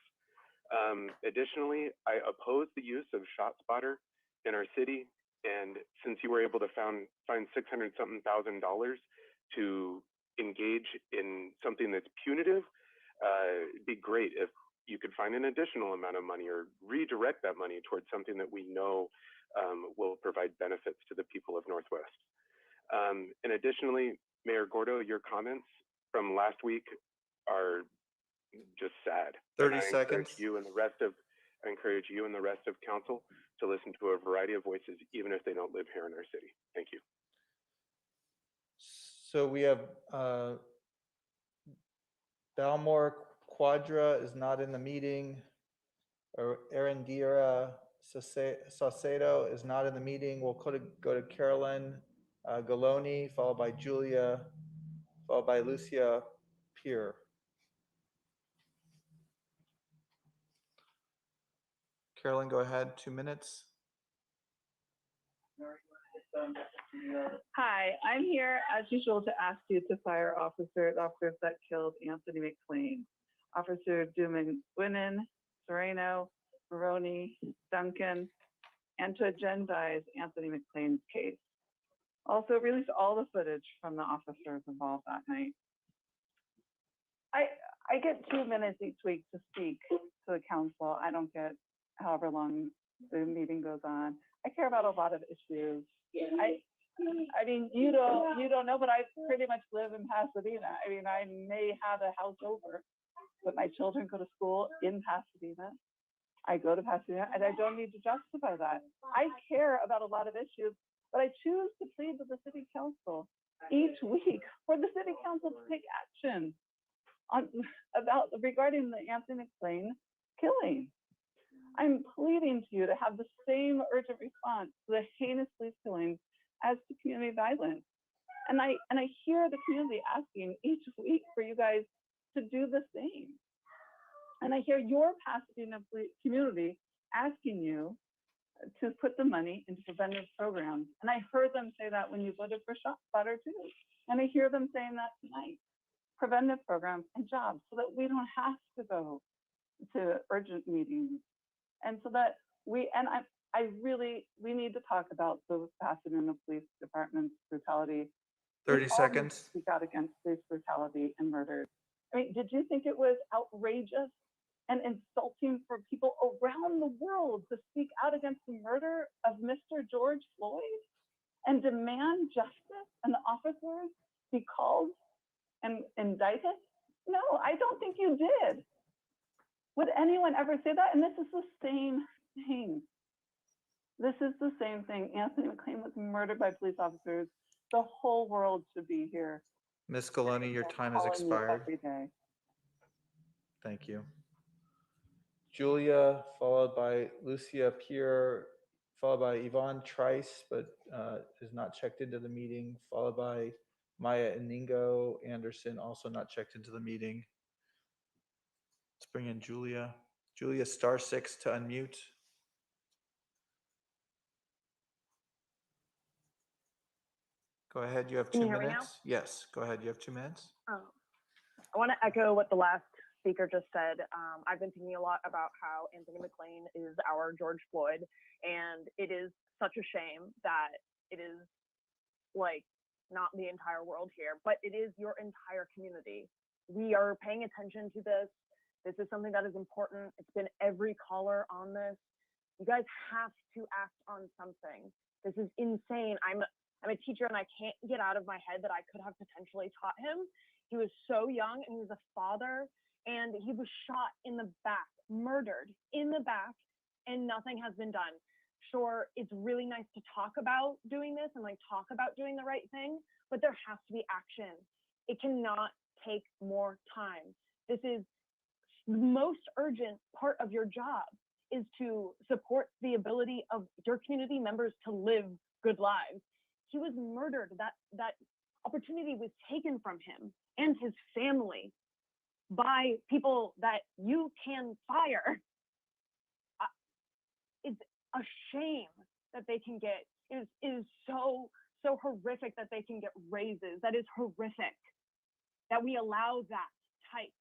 Speaker 20: Additionally, I oppose the use of ShotSpotter in our city. And since you were able to find $600-something thousand to engage in something that's punitive, it'd be great if you could find an additional amount of money or redirect that money towards something that we know will provide benefits to the people of Northwest. And additionally, Mayor Gordo, your comments from last week are just sad.
Speaker 1: 30 seconds.
Speaker 20: I encourage you and the rest of council to listen to a variety of voices, even if they don't live here in our city. Thank you.
Speaker 1: So we have Balmore Quadra is not in the meeting. Arendira Saucedo is not in the meeting. We'll go to Carolyn Galoni, followed by Julia, followed by Lucia Peer. Carolyn, go ahead, 2 minutes.
Speaker 21: Hi, I'm here as usual to ask you to fire officers that killed Anthony McLean. Officer Dumaguindin, Sereno, Maroney, Duncan, and to agendize Anthony McLean's case. Also release all the footage from the officers involved that night. I get 2 minutes each week to speak to the council. I don't get however long the meeting goes on. I care about a lot of issues. I mean, you don't know, but I pretty much live in Pasadena. I mean, I may have a house over, but my children go to school in Pasadena. I go to Pasadena, and I don't need to justify that. I care about a lot of issues, but I choose to plead with the city council each week for the city council to take action regarding the Anthony McLean killing. I'm pleading to you to have the same urgent response to the heinous police killings as to community violence. And I hear the community asking each week for you guys to do the same. And I hear your Pasadena community asking you to put the money into preventive programs. And I heard them say that when you voted for ShotSpotter too. And I hear them saying that tonight. Preventive programs and jobs so that we don't have to go to urgent meetings. And so that we need to talk about the Pasadena Police Department's brutality.
Speaker 1: 30 seconds.
Speaker 21: Speak out against police brutality and murder. I mean, did you think it was outrageous and insulting for people around the world to speak out against the murder of Mr. George Floyd and demand justice and the officers be called and indicted? No, I don't think you did. Would anyone ever say that? And this is the same thing. This is the same thing. Anthony McLean was murdered by police officers. The whole world should be here.
Speaker 1: Ms. Galoni, your time has
Speaker 21: Calling you
Speaker 1: expired.
Speaker 21: every day.
Speaker 1: Thank you. Julia, followed by Lucia Pierre, followed by Yvonne Trice, but is not checked into the meeting, followed by Maya Iningo Anderson, also not checked into the meeting. Let's bring in Julia. Julia, *6 to unmute. Go ahead, you have 2
Speaker 4: Can you hear me now?
Speaker 1: minutes. Yes, go ahead, you have 2 minutes.
Speaker 4: I want to echo what the last speaker just said. I've been thinking a lot about how Anthony McLean is our George Floyd, and it is such a shame that it is like not the entire world here, but it is your entire community. We are paying attention to this. This is something that is important. It's been every caller on this. You guys have to act on something. This is insane. I'm a teacher, and I can't get out of my head that I could have potentially taught him. He was so young, and he was a father, and he was shot in the back, murdered in the back, and nothing has been done. Sure, it's really nice to talk about doing this and like talk about doing the right thing, but there has to be action. It cannot take more time. This is the most urgent part of your job, is to support the ability of your community members to live good lives. He was murdered. That opportunity was taken from him and his family by people that you can fire. It's a shame that they can get, it is so horrific that they can get raises. That is horrific that we allow that type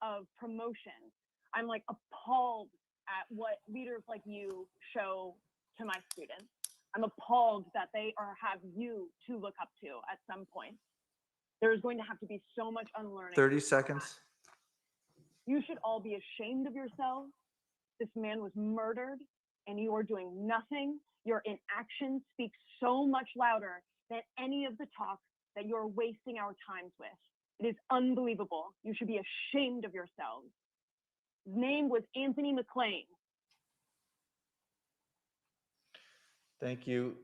Speaker 4: of promotion. I'm like appalled at what leaders like you show to my students. I'm appalled that they have you to look up to at some point. There's going to have to be so much unlearning.
Speaker 1: 30 seconds.
Speaker 4: You should all be ashamed of yourselves. This man was murdered and you are doing nothing. Your inaction speaks so much louder than any of the talk that you're wasting our times with. It is unbelievable. You should be ashamed of yourselves. His name was Anthony McLean.
Speaker 1: Thank you.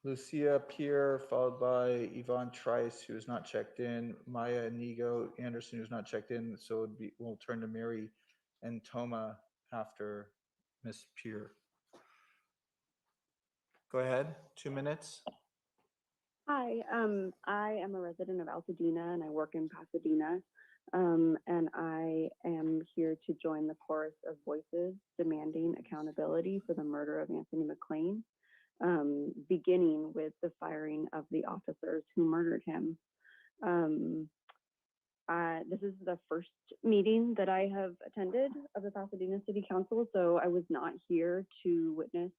Speaker 1: Lucia Pierre, followed by Yvonne Trice, who is not checked in, Maya Inigo Anderson, who's not checked in. So we'll turn to Mary and Toma after Ms. Pierre. Go ahead, 2 minutes.
Speaker 22: Hi, I am a resident of Pasadena and I work in Pasadena. And I am here to join the chorus of voices demanding accountability for the murder of Anthony McLean, beginning with the firing of the officers who murdered him. This is the first meeting that I have attended of the Pasadena City Council, so I was not here to witness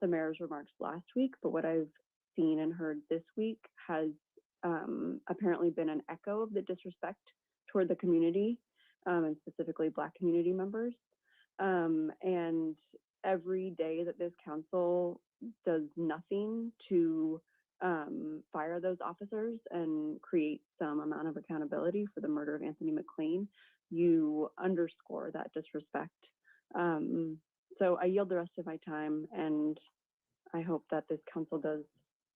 Speaker 22: the mayor's remarks last week, but what I've seen and heard this week has apparently been an echo of the disrespect toward the community, and specifically Black community members. And every day that this council does nothing to fire those officers and create some amount of accountability for the murder of Anthony McLean, you underscore that disrespect. So I yield the rest of my time, and I hope that this council does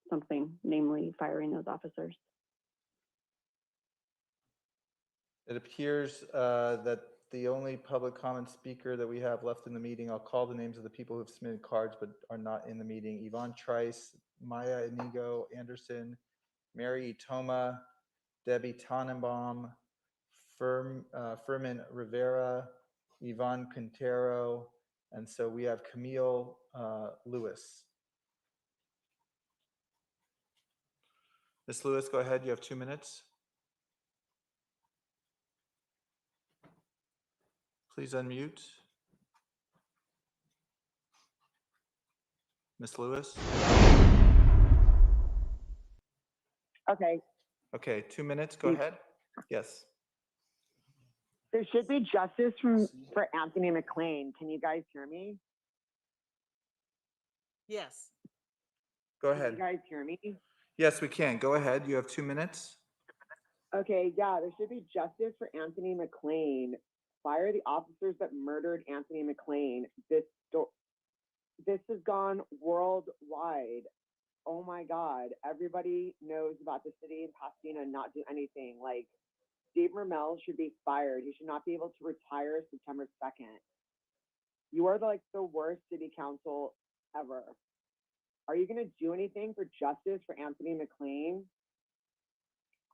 Speaker 22: something, namely firing those officers.
Speaker 1: It appears that the only public comment speaker that we have left in the meeting, I'll call the names of the people who have submitted cards but are not in the meeting: Yvonne Trice, Maya Inigo Anderson, Mary Toma, Debbie Tannenbaum, Furman Rivera, Yvonne Quintero, and so we have Camille Lewis. Ms. Lewis, go ahead, you have 2 minutes. Please unmute. Ms. Lewis?
Speaker 4: Okay.
Speaker 1: Okay, 2 minutes, go ahead. Yes.
Speaker 5: There should be justice for Anthony McLean. Can you guys hear me?
Speaker 6: Yes.
Speaker 1: Go
Speaker 5: Can
Speaker 1: ahead.
Speaker 5: you guys hear me?
Speaker 1: Yes, we can. Go ahead. You have 2 minutes.
Speaker 5: Okay, yeah, there should be justice for Anthony McLean. Fire the officers that murdered Anthony McLean. This has gone worldwide. Oh my God, everybody knows about the city of Pasadena not do anything. Like, Steve Mermel should be fired. He should not be able to retire September 2nd. You are the worst city council ever. Are you going to do anything for justice for Anthony McLean?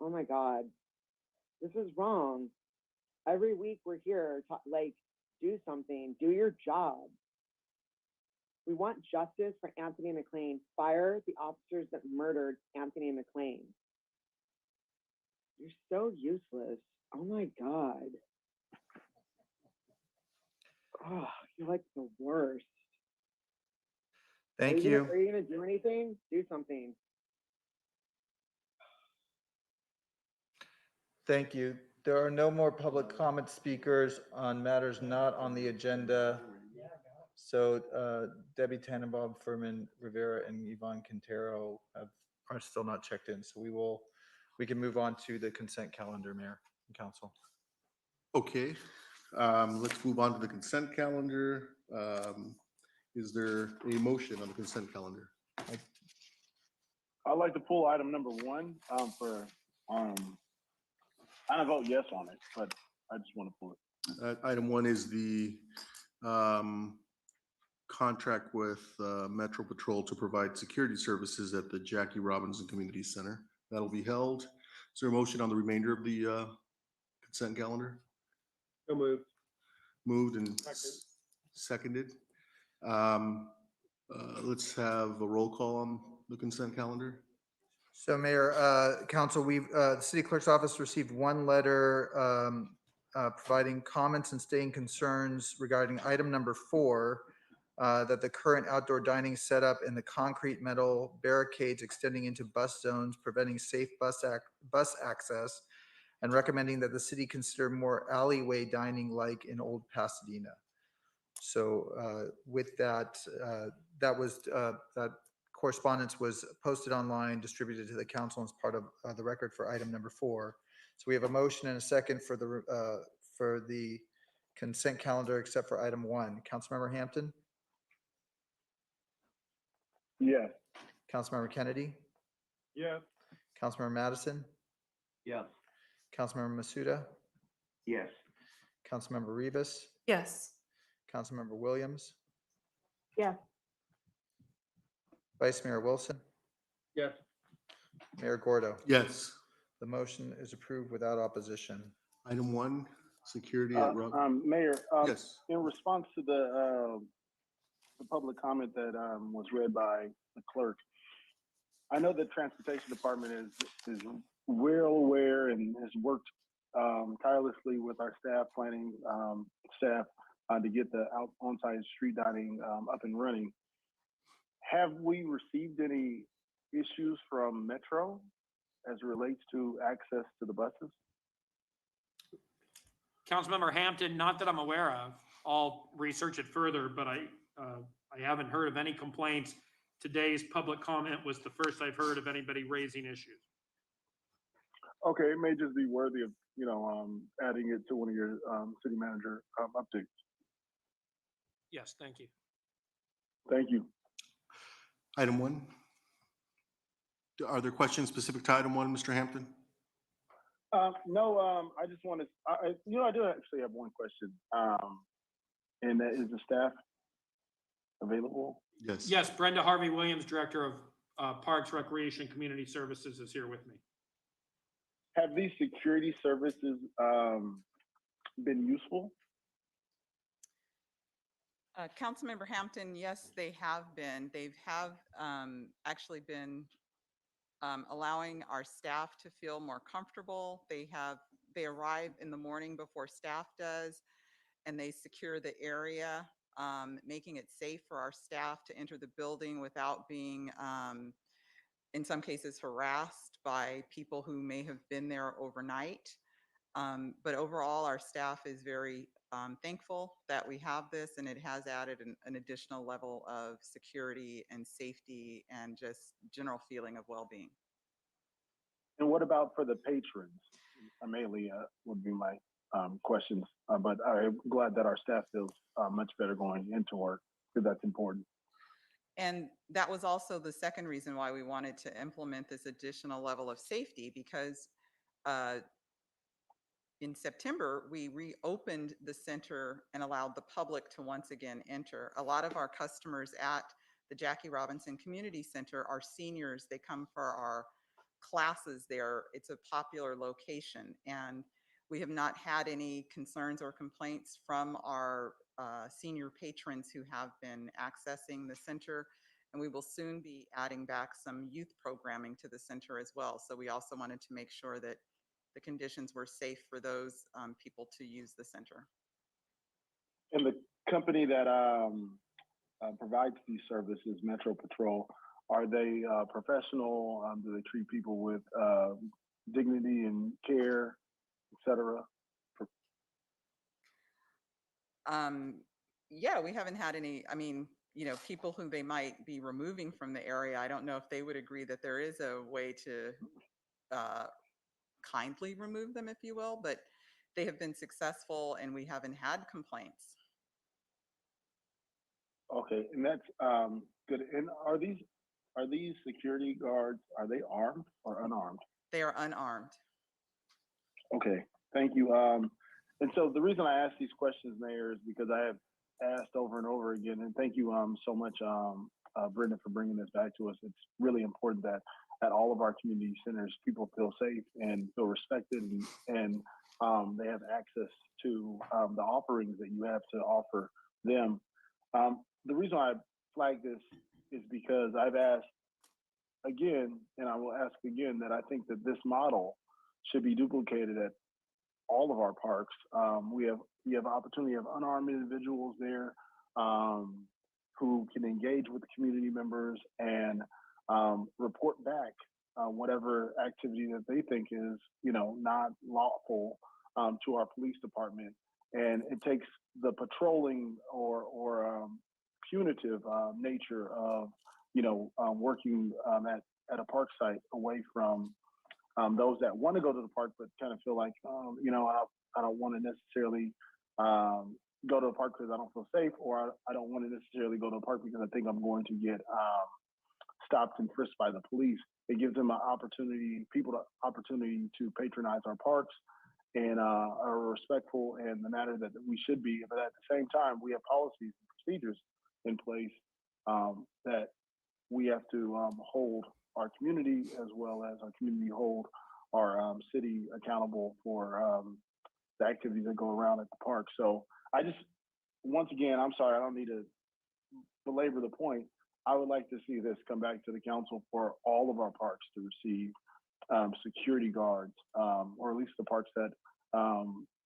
Speaker 5: Oh my God, this is wrong. Every week we're here to do something, do your job. We want justice for Anthony McLean. Fire the officers that murdered Anthony McLean. You're so useless. Oh my God. Oh, you're like the worst.
Speaker 1: Thank you.
Speaker 5: Are you gonna do anything? Do something.
Speaker 1: Thank you. There are no more public comment speakers on matters not on the agenda. So Debbie Tannenbaum, Furman Rivera, and Yvonne Quintero are still not checked in. So we can move on to the consent calendar, Mayor and Council.
Speaker 2: Okay, let's move on to the consent calendar. Is there a motion on the consent calendar?
Speaker 3: I'd like to pull item number 1 I don't vote yes on it, but I just want to pull it.
Speaker 2: Item 1 is the contract with Metro Patrol to provide security services at the Jackie Robinson Community Center. That'll be held. Is there a motion on the remainder of the consent calendar?
Speaker 8: So moved.
Speaker 2: Moved and seconded. Let's have a roll call on the consent calendar.
Speaker 1: So Mayor, Council, the City Clerk's Office received 1 letter providing comments and stating concerns regarding item number 4, that the current outdoor dining setup and the concrete metal barricades extending into bus zones preventing safe bus access, and recommending that the city consider more alleyway dining like in Old Pasadena. So with that, that correspondence was posted online, distributed to the council as part of the record for item number 4. So we have a motion and a second for the consent calendar, except for item 1. Councilmember Hampton?
Speaker 3: Yes.
Speaker 1: Councilmember Kennedy?
Speaker 8: Yes.
Speaker 1: Councilmember Madison?
Speaker 14: Yes.
Speaker 1: Councilmember Masuda?
Speaker 14: Yes.
Speaker 1: Councilmember Rivas?
Speaker 6: Yes.
Speaker 1: Councilmember Williams?
Speaker 4: Yes.
Speaker 1: Vice Mayor Wilson?
Speaker 14: Yes.
Speaker 1: Mayor Gordo?
Speaker 2: Yes.
Speaker 1: The motion is approved without opposition.
Speaker 2: Item 1, security at
Speaker 3: Mayor,
Speaker 2: yes.
Speaker 3: In response to the public comment that was read by the clerk, I know the transportation department is well aware and has worked tirelessly with our staff, planning staff, to get the on-site street dining up and running. Have we received any issues from Metro as it relates to access to the buses?
Speaker 23: Councilmember Hampton, not that I'm aware of. I'll research it further, but I haven't heard of any complaints. Today's public comment was the first I've heard of anybody raising issues.
Speaker 3: Okay, it may just be worthy of adding it to one of your city manager updates.
Speaker 23: Yes, thank you.
Speaker 3: Thank you.
Speaker 2: Item 1. Are there questions specific to item 1, Mr. Hampton?
Speaker 3: No, I just wanted, I do actually have one question. And that is the staff available?
Speaker 2: Yes.
Speaker 23: Yes, Brenda Harvey Williams, Director of Parks, Recreation, Community Services is here with me.
Speaker 3: Have these security services been useful?
Speaker 6: Councilmember Hampton, yes, they have been. They have actually been allowing our staff to feel more comfortable. They arrive in the morning before staff does, and they secure the area, making it safe for our staff to enter the building without being, in some cases, harassed by people who may have been there overnight. But overall, our staff is very thankful that we have this, and it has added an additional level of security and safety and just general feeling of well-being.
Speaker 3: And what about for the patrons? Mainly would be my questions, but I'm glad that our staff feels much better going into work, because that's important.
Speaker 6: And that was also the second reason why we wanted to implement this additional level of safety, because in September, we reopened the center and allowed the public to once again enter. A lot of our customers at the Jackie Robinson Community Center are seniors. They come for our classes there. It's a popular location, and we have not had any concerns or complaints from our senior patrons who have been accessing the center. And we will soon be adding back some youth programming to the center as well. So we also wanted to make sure that the conditions were safe for those people to use the center.
Speaker 3: And the company that provides these services, Metro Patrol, are they professional? Do they treat people with dignity and care, et cetera?
Speaker 6: Yeah, we haven't had any, I mean, you know, people who they might be removing from the area, I don't know if they would agree that there is a way to kindly remove them, if you will, but they have been successful and we haven't had complaints.
Speaker 3: Okay, and that's good. And are these security guards, are they armed or unarmed?
Speaker 6: They are unarmed.
Speaker 3: Okay, thank you. And so the reason I ask these questions, Mayor, is because I have asked over and over again, and thank you so much, Brenda, for bringing this back to us. It's really important that at all of our community centers, people feel safe and feel respected, and they have access to the offerings that you have to offer them. The reason I flag this is because I've asked again, and I will ask again, that I think that this model should be duplicated at all of our parks. We have opportunity of unarmed individuals there who can engage with the community members and report back whatever activity that they think is, you know, not lawful to our police department. And it takes the patrolling or punitive nature of, you know, working at a park site away from those that want to go to the park but kind of feel like, you know, I don't want to necessarily go to the park because I don't feel safe, or I don't want to necessarily go to the park because I think I'm going to get stopped and frisked by the police. It gives them an opportunity, opportunity to patronize our parks and are respectful in the manner that we should be. But at the same time, we have policies and procedures in place that we have to hold our community, as well as our community hold our city accountable for the activities that go around at the park. So I just, once again, I'm sorry, I don't need to belabor the point. I would like to see this come back to the council for all of our parks to receive security guards, or at least the parks that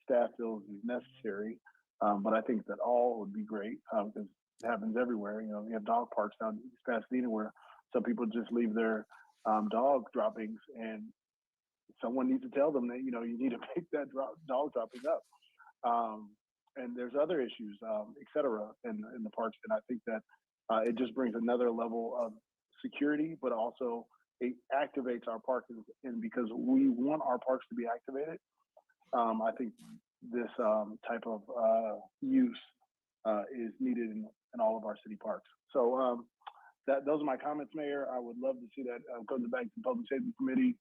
Speaker 3: staff feels is necessary. But I think that all would be great because it happens everywhere. You know, we have dog parks down in East Pasadena where some people just leave their dog droppings, and someone needs to tell them that, you know, you need to pick that dog dropping up. And there's other issues, et cetera, in the parks. And I think that it just brings another level of security, but also it activates our parks. And because we want our parks to be activated, I think this type of use is needed in all of our city parks. So those are my comments, Mayor. I would love to see that come back to the Public Safety Committee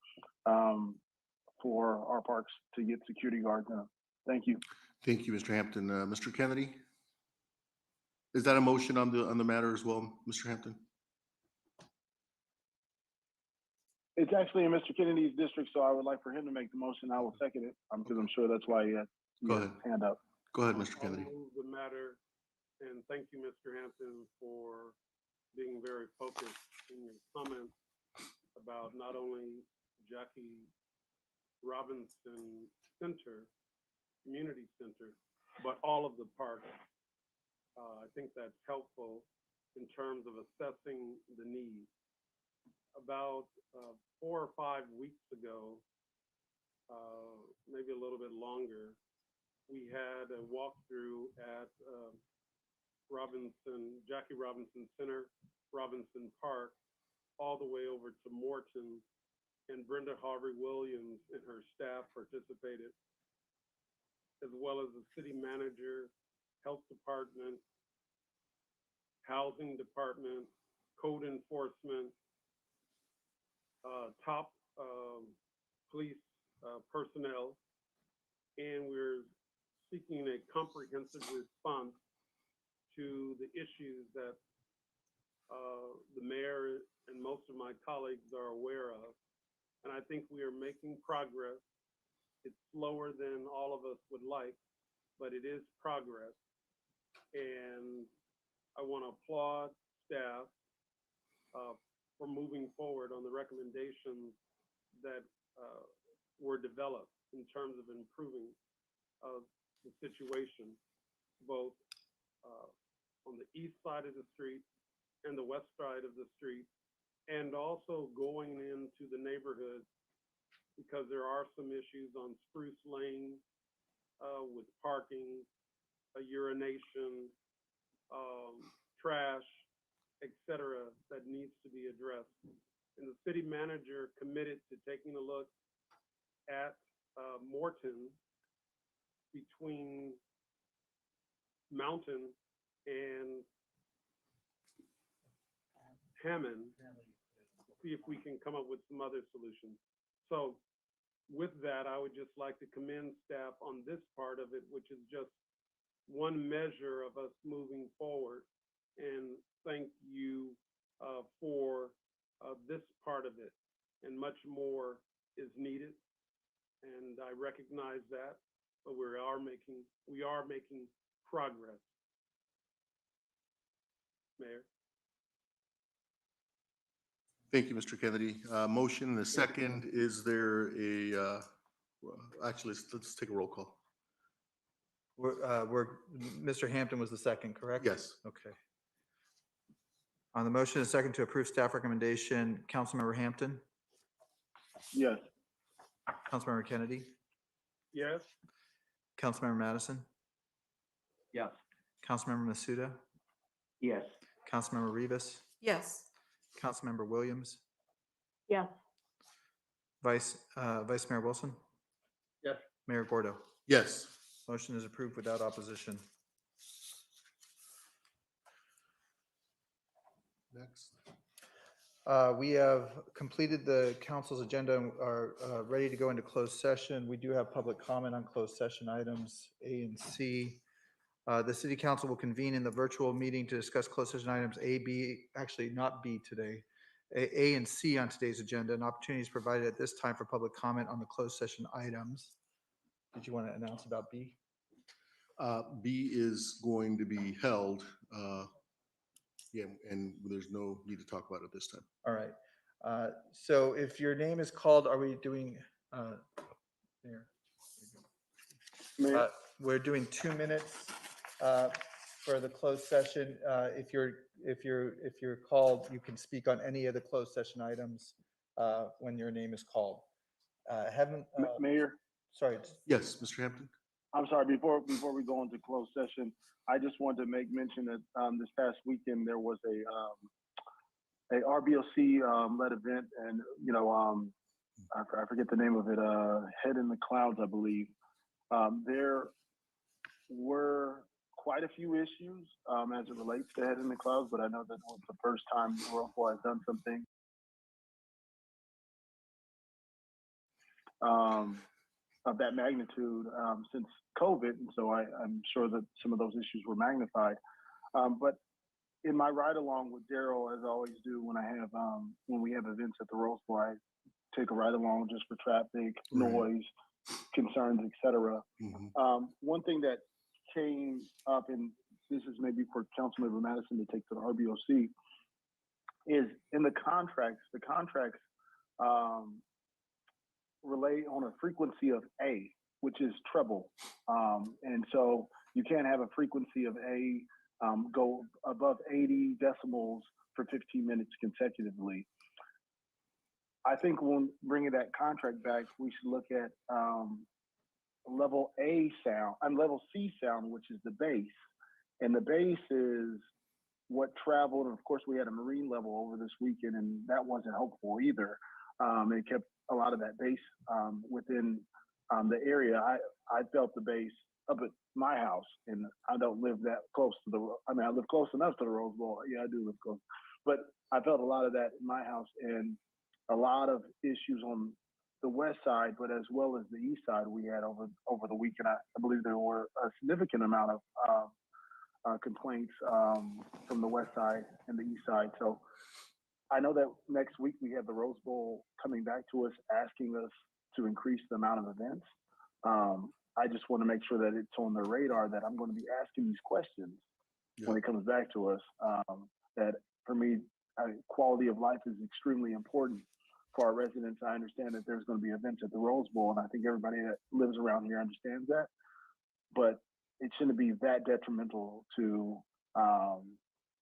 Speaker 3: for our parks to get security guards now. Thank you.
Speaker 2: Thank you, Mr. Hampton. Mr. Kennedy, is that a motion on the matter as well, Mr. Hampton?
Speaker 3: It's actually in Mr. Kennedy's district, so I would like for him to make the motion. I will second it because I'm sure that's why he had his hand up.
Speaker 2: Go ahead, Mr. Kennedy.
Speaker 8: I'll move the matter, and thank you, Mr. Hampton, for being very focused in your comments about not only Jackie Robinson Center, Community Center, but all of the parks. I think that's helpful in terms of assessing the need. About 4 or 5 weeks ago, maybe maybe a little bit longer. We had a walkthrough at Jackie Robinson Center, Robinson Park, all the way over to Morton, and Brenda Harvey Williams and her staff participated, as well as the city manager, health department, housing department, code enforcement, top police personnel, and we're seeking a comprehensive response to the issues that the mayor and most of my colleagues are aware of. And I think we are making progress. It's slower than all of us would like, but it is progress. And I want to applaud staff for moving forward on the recommendations that were developed in terms of improving the situation, both on the east side of the street and the west side of the street, and also going into the neighborhood, because there are some issues on Spruce Lane with parking, urination, trash, etc., that needs to be addressed. And the city manager committed to taking a look at Morton between Mountain and Hammond, see if we can come up with some other solutions. So with that, I would just like to commend staff on this part of it, which is just one measure of us moving forward, and thank you for this part of it. And much more is needed, and I recognize that, but we are making progress. Mayor.
Speaker 2: Thank you, Mr. Kennedy. Motion and a second. Is there a, actually, let's take a roll call.
Speaker 1: Mr. Hampton was the second, correct?
Speaker 2: Yes.
Speaker 1: Okay. On the motion, a second to approve staff recommendation, Councilmember Hampton,
Speaker 3: Yes.
Speaker 1: Councilmember Kennedy,
Speaker 8: Yes.
Speaker 1: Councilmember Madison,
Speaker 14: Yes.
Speaker 1: Councilmember Masuda,
Speaker 14: Yes.
Speaker 1: Councilmember Rivas,
Speaker 6: Yes.
Speaker 1: Councilmember Williams,
Speaker 4: Yes.
Speaker 1: Vice Mayor Wilson,
Speaker 14: Yes.
Speaker 1: Mayor Gordo.
Speaker 2: Yes.
Speaker 1: Motion is approved without opposition.
Speaker 2: Next.
Speaker 1: We have completed the council's agenda and are ready to go into closed session. We do have public comment on closed session items A and C. The city council will convene in the virtual meeting to discuss closed session items A, B, actually not B today, A and C on today's agenda, and opportunities provided at this time for public comment on the closed session items. Did you want to announce about B?
Speaker 2: B is going to be held. Yeah, and there's no need to talk about it this time.
Speaker 1: All right. So if your name is called, are we doing, Mayor? We're doing 2 minutes for the closed session. If you're called, you can speak on any of the closed session items when your name is called.
Speaker 3: Mayor?
Speaker 1: Sorry.
Speaker 2: Yes, Mr. Hampton.
Speaker 3: I'm sorry, before we go into closed session, I just wanted to make mention that this past weekend there was a RBOC led event, and I forget the name of it, Head in the Clouds, I believe. There were quite a few issues as it relates to Head in the Clouds, but I know that was the first time Whirlpool has done something of that magnitude since COVID, and so I'm sure that some of those issues were magnified. But in my ride along with Daryl, as I always do when we have events at the Rose Bowl, I take a ride along just for traffic, noise, concerns, etc. One thing that came up, and this is maybe for Councilmember Madison to take to the RBOC, is in the contracts relay on a frequency of A, which is treble. And so you can't have a frequency of A go above 80 decibels for 15 minutes consecutively. I think when bringing that contract back, we should look at level A sound and level C sound, which is the bass. And the bass is what traveled. And of course, we had a Marine level over this weekend, and that wasn't helpful either. It kept a lot of that bass within the area. I felt the bass up at my house, and I don't live that close to the, I mean, I live close enough to the Rose Bowl. Yeah, I do live close. But I felt a lot of that in my house, and a lot of issues on the west side, but as well as the east side we had over the weekend. I believe there were a significant amount of complaints from the west side and the east side. So I know that next week we have the Rose Bowl coming back to us, asking us to increase the amount of events. I just want to make sure that it's on the radar that I'm going to be asking these questions when it comes back to us. That for me, quality of life is extremely important for our residents. I understand that there's going to be events at the Rose Bowl, and I think everybody that lives around here understands that. But it shouldn't be that detrimental to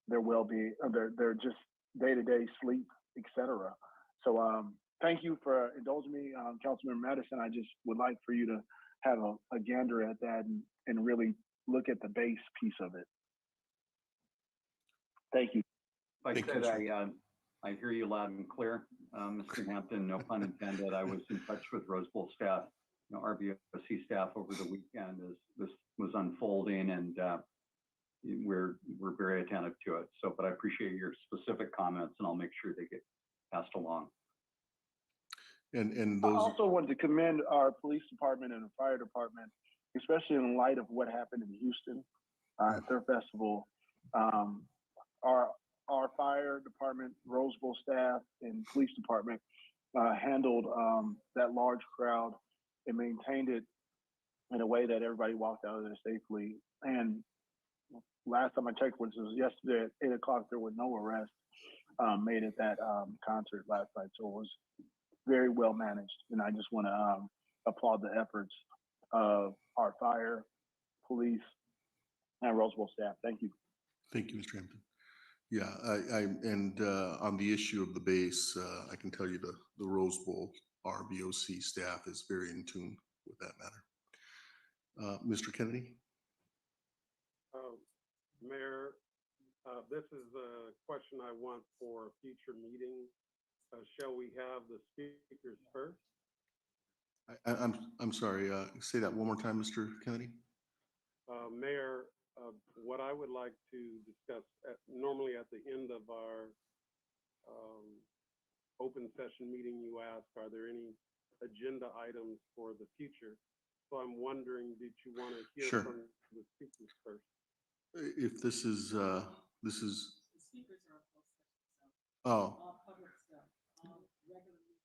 Speaker 3: their well-being, their just day-to-day sleep, etc. So thank you for indulging me, Councilmember Madison. I just would like for you to have a gander at that and really look at the base piece of it. Thank you.
Speaker 7: Like I said, I hear you loud and clear, Mr. Hampton, no pun intended. I was in touch with Rose Bowl staff, RBOC staff over the weekend as this was unfolding, and we're very attentive to it. So, but I appreciate your specific comments, and I'll make sure they get passed along.
Speaker 3: And those... I also wanted to commend our police department and the fire department, especially in light of what happened in Houston at their festival. Our fire department, Rose Bowl staff, and police department handled that large crowd and maintained it in a way that everybody walked out of there safely. And last time I checked, which was yesterday at 8 o'clock, there were no arrests made at that concert last night. So it was very well managed. And I just want to applaud the efforts of our fire, police, and Rose Bowl staff. Thank you.
Speaker 2: Thank you, Mr. Hampton. Yeah, and on the issue of the base, I can tell you the Rose Bowl RBOC staff is very in tune with that matter. Mr. Kennedy?
Speaker 8: Mayor, this is a question I want for a future meeting. Shall we have the speakers first?
Speaker 2: I'm sorry, say that one more time, Mr. Kennedy.
Speaker 8: Mayor, what I would like to discuss normally at the end of our open session meeting, you ask, are there any agenda items for the future? So I'm wondering, did you want to hear from the speakers first?
Speaker 2: If this is
Speaker 9: The speakers are closed session, so all public stuff, all regular.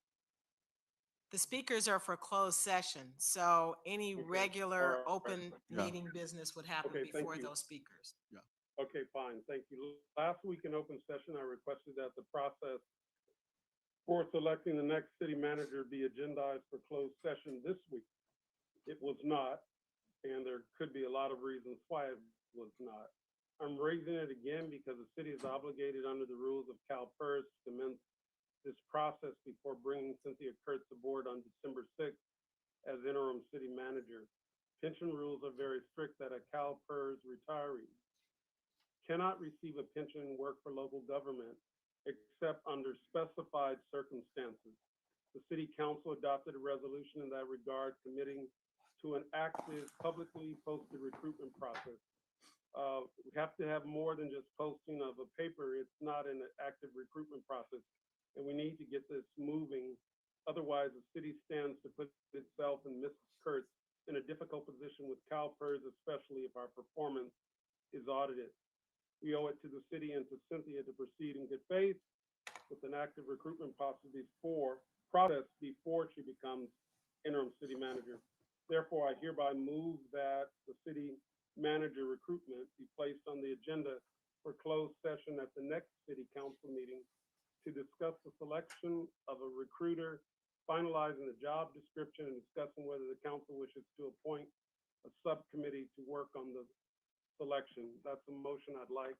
Speaker 9: The speakers are for closed session, so any regular open meeting business would happen before those speakers.
Speaker 2: Yeah.
Speaker 8: Okay, fine, thank you. Last week in open session, I requested that the process for selecting the next city manager be agendized for closed session this week. It was not, and there could be a lot of reasons why it was not. I'm raising it again because the city is obligated under the rules of CalPERS to commence this process before bringing Cynthia Kurtz aboard on December 6th as interim city manager. Pension rules are very strict that a CalPERS retiree cannot receive a pension and work for local government except under specified circumstances. The city council adopted a resolution in that regard, committing to an active, publicly posted recruitment process. We have to have more than just posting of a paper. It's not an active recruitment process, and we need to get this moving. Otherwise, the city stands to put itself and Mrs. Kurtz in a difficult position with CalPERS, especially if our performance is audited. We owe it to the city and to Cynthia to proceed in good faith with an active recruitment process before she becomes interim city manager. Therefore, I hereby move that the city manager recruitment be placed on the agenda for closed session at the next city council meeting to discuss the selection of a recruiter, finalizing the job description, and discussing whether the council wishes to appoint a subcommittee to work on the selection. That's a motion I'd like.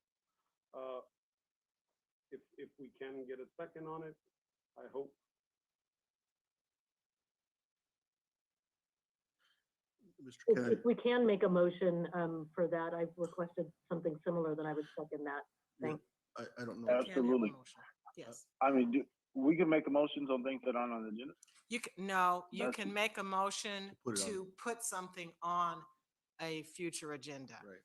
Speaker 8: If we can get a second on it, I hope.
Speaker 2: Kennedy.
Speaker 10: If we can make a motion for that, I've requested something similar that I would second that. Thanks.
Speaker 2: I don't know.
Speaker 14: Absolutely.
Speaker 9: Yes.
Speaker 14: I mean, we can make motions on things that aren't on the agenda.
Speaker 9: You can, no, you
Speaker 14: That's-
Speaker 9: can make a motion
Speaker 2: Put it on.
Speaker 9: to put something on a future agenda.
Speaker 2: Right.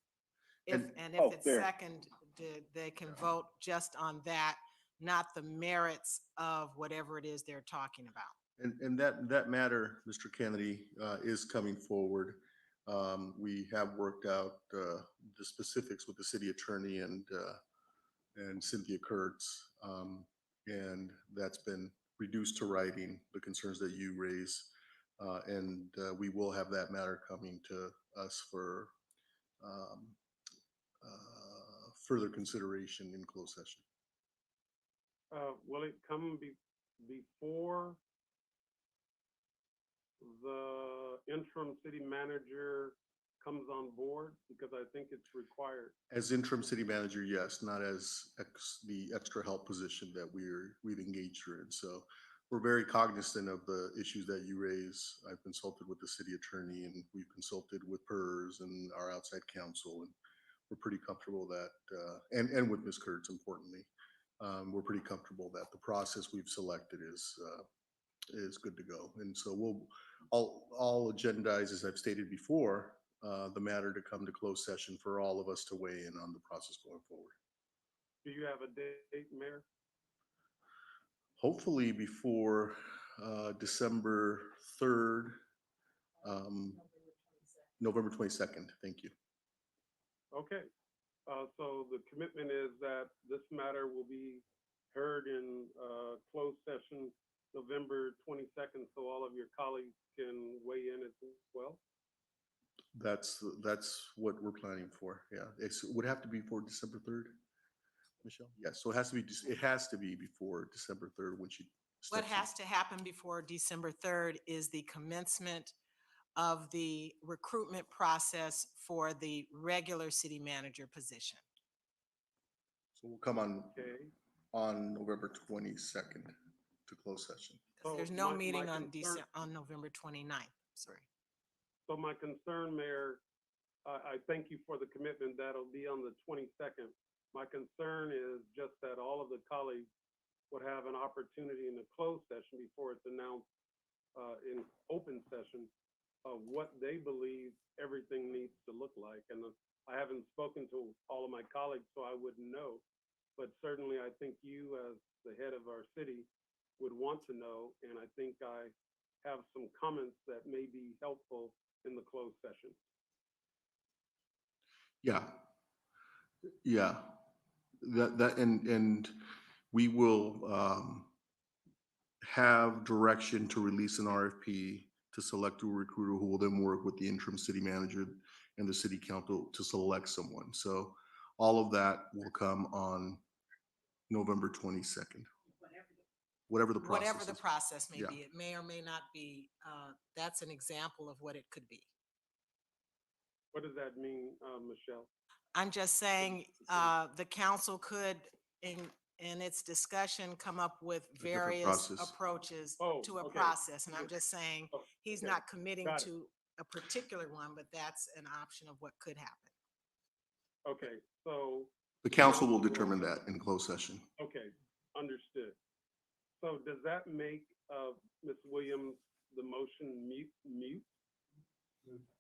Speaker 9: If,
Speaker 2: And-
Speaker 9: and if
Speaker 14: Oh,
Speaker 9: it's
Speaker 14: fair.
Speaker 9: seconded, they can vote just on that, not the merits of whatever it is they're talking about.
Speaker 2: And that matter, Mr. Kennedy, is coming forward. We have worked out the specifics with the city attorney and Cynthia Kurtz, and that's been reduced to writing, the concerns that you raise, and we will have that matter coming to us for further consideration in closed session.
Speaker 8: Will it come before the interim city manager comes on board? Because I think it's required.
Speaker 2: As interim city manager, yes, not as the extra help position that we've engaged her in. So we're very cognizant of the issues that you raise. I've consulted with the city attorney, and we've consulted with PERS and our outside counsel, and we're pretty comfortable that, and with Ms. Kurtz, importantly, we're pretty comfortable that the process we've selected is good to go. And so I'll agendize, as I've stated before, the matter to come to closed session for all of us to weigh in on the process going forward.
Speaker 8: Do you have a date, Mayor?
Speaker 2: Hopefully before December 3rd, November 22nd. Thank you.
Speaker 8: Okay. So the commitment is that this matter will be heard in closed session November 22nd, so all of your colleagues can weigh in as well.
Speaker 2: That's what we're planning for. Yeah, it would have to be for December 3rd, Michelle. Yes, so it has to be before December 3rd when she.
Speaker 9: What has to happen before December 3rd is the commencement of the recruitment process for the regular city manager position.
Speaker 2: So we'll come on November 22nd to close session.
Speaker 8: So
Speaker 9: There's no
Speaker 8: my
Speaker 9: meeting on
Speaker 8: concern-
Speaker 9: on November 29th. Sorry.
Speaker 8: So my concern, Mayor, I thank you for the commitment. That'll be on the 22nd. My concern is just that all of the colleagues would have an opportunity in the closed session before it's announced in open session of what they believe everything needs to look like. And I haven't spoken to all of my colleagues, so I wouldn't know. But certainly I think you, as the head of our city, would want to know. And I think I have some comments that may be helpful in the closed session.
Speaker 2: Yeah. That and we will have direction to release an RFP to select a recruiter who will then work with the interim city manager and the city council to select someone. So all of that will come on November 22nd. Whatever the process
Speaker 9: May be, it may or may not be. That's an example of what it could be.
Speaker 8: What does that mean, Michelle?
Speaker 9: I'm just saying, the council could, in its discussion, come up with various approaches to a process. And I'm just saying, he's not committing to a particular one, but that's an option of what could happen.
Speaker 8: Okay, so.
Speaker 2: The council will determine that in closed session.
Speaker 8: Okay, understood. So does that make Ms. Williams the motion mute?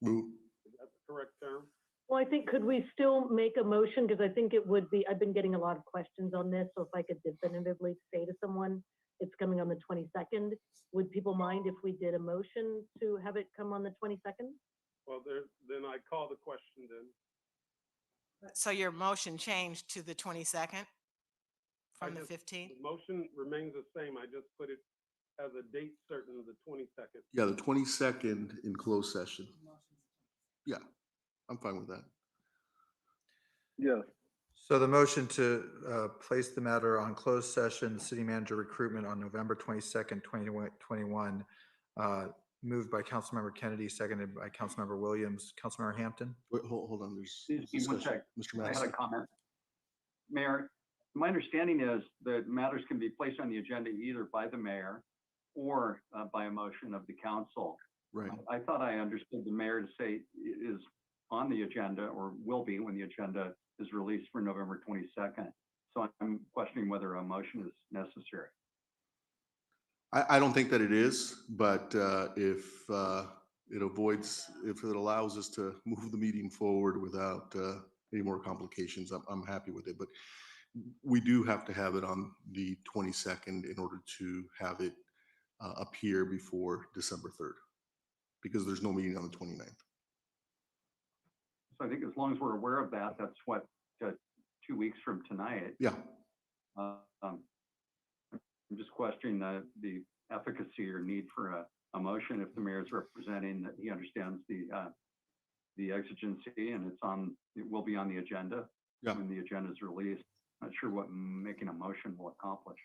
Speaker 2: Move.
Speaker 8: Is that the correct term?
Speaker 10: Well, I think, could we still make a motion? Because I think it would be, I've been getting a lot of questions on this. So if I could definitively say to someone, it's coming on the 22nd, would people mind if we did a motion to have it come on the 22nd?
Speaker 8: Well, then I call the question then.
Speaker 9: So your motion changed to the 22nd from the 15th?
Speaker 8: The motion remains the same. I just put it as a date certain, the 22nd.
Speaker 2: Yeah, the 22nd in closed session. Yeah, I'm fine with that.
Speaker 14: Yeah.
Speaker 1: So the motion to place the matter on closed session, city manager recruitment on November 22nd, 2021, moved by Councilmember Kennedy, seconded by Councilmember Williams. Councilmember Hampton?
Speaker 2: Wait, hold on, there's
Speaker 7: Excuse me one sec.
Speaker 2: Mr.
Speaker 7: I had
Speaker 2: Madison.
Speaker 7: a comment. Mayor, my understanding is that matters can be placed on the agenda either by the mayor or by a motion of the council.
Speaker 2: Right.
Speaker 7: I thought I understood the mayor to say it is on the agenda or will be when the agenda is released for November 22nd. So I'm questioning whether a motion is necessary.
Speaker 2: I don't think that it is, but if it allows us to move the meeting forward without any more complications, I'm happy with it. But we do have to have it on the 22nd in order to have it appear before December 3rd, because there's no meeting on the 29th.
Speaker 7: So I think as long as we're aware of that, that's what, 2 weeks from tonight.
Speaker 2: Yeah.
Speaker 7: I'm just questioning the efficacy or need for a motion if the mayor is representing that he understands the exigency and it will be on the agenda when the agenda is released. Not sure what making a motion will accomplish.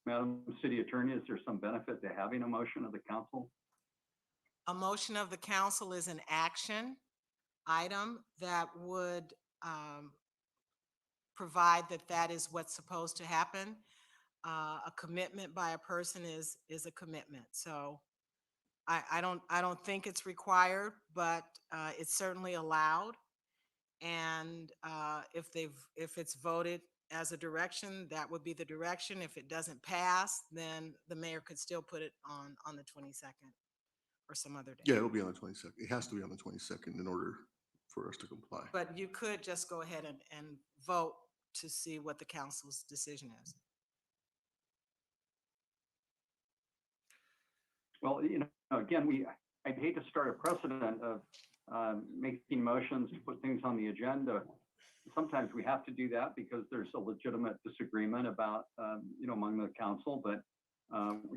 Speaker 7: Madam City Attorney, is there some benefit to having a motion of the council?
Speaker 9: A motion of the council is an action item that would provide that is what's supposed to happen. A commitment by a person is a commitment. So I don't think it's required, but it's certainly allowed. And if it's voted as a direction, that would be the direction. If it doesn't pass, then the mayor could still put it on the 22nd or some other day.
Speaker 2: Yeah, it'll be on the 22nd. It has to be on the 22nd in order for us to comply.
Speaker 9: But you could just go ahead and vote to see what the council's decision is.
Speaker 7: Well, again, I'd hate to start a precedent of making motions to put things on the agenda. Sometimes we have to do that because there's a legitimate disagreement about, among the council. But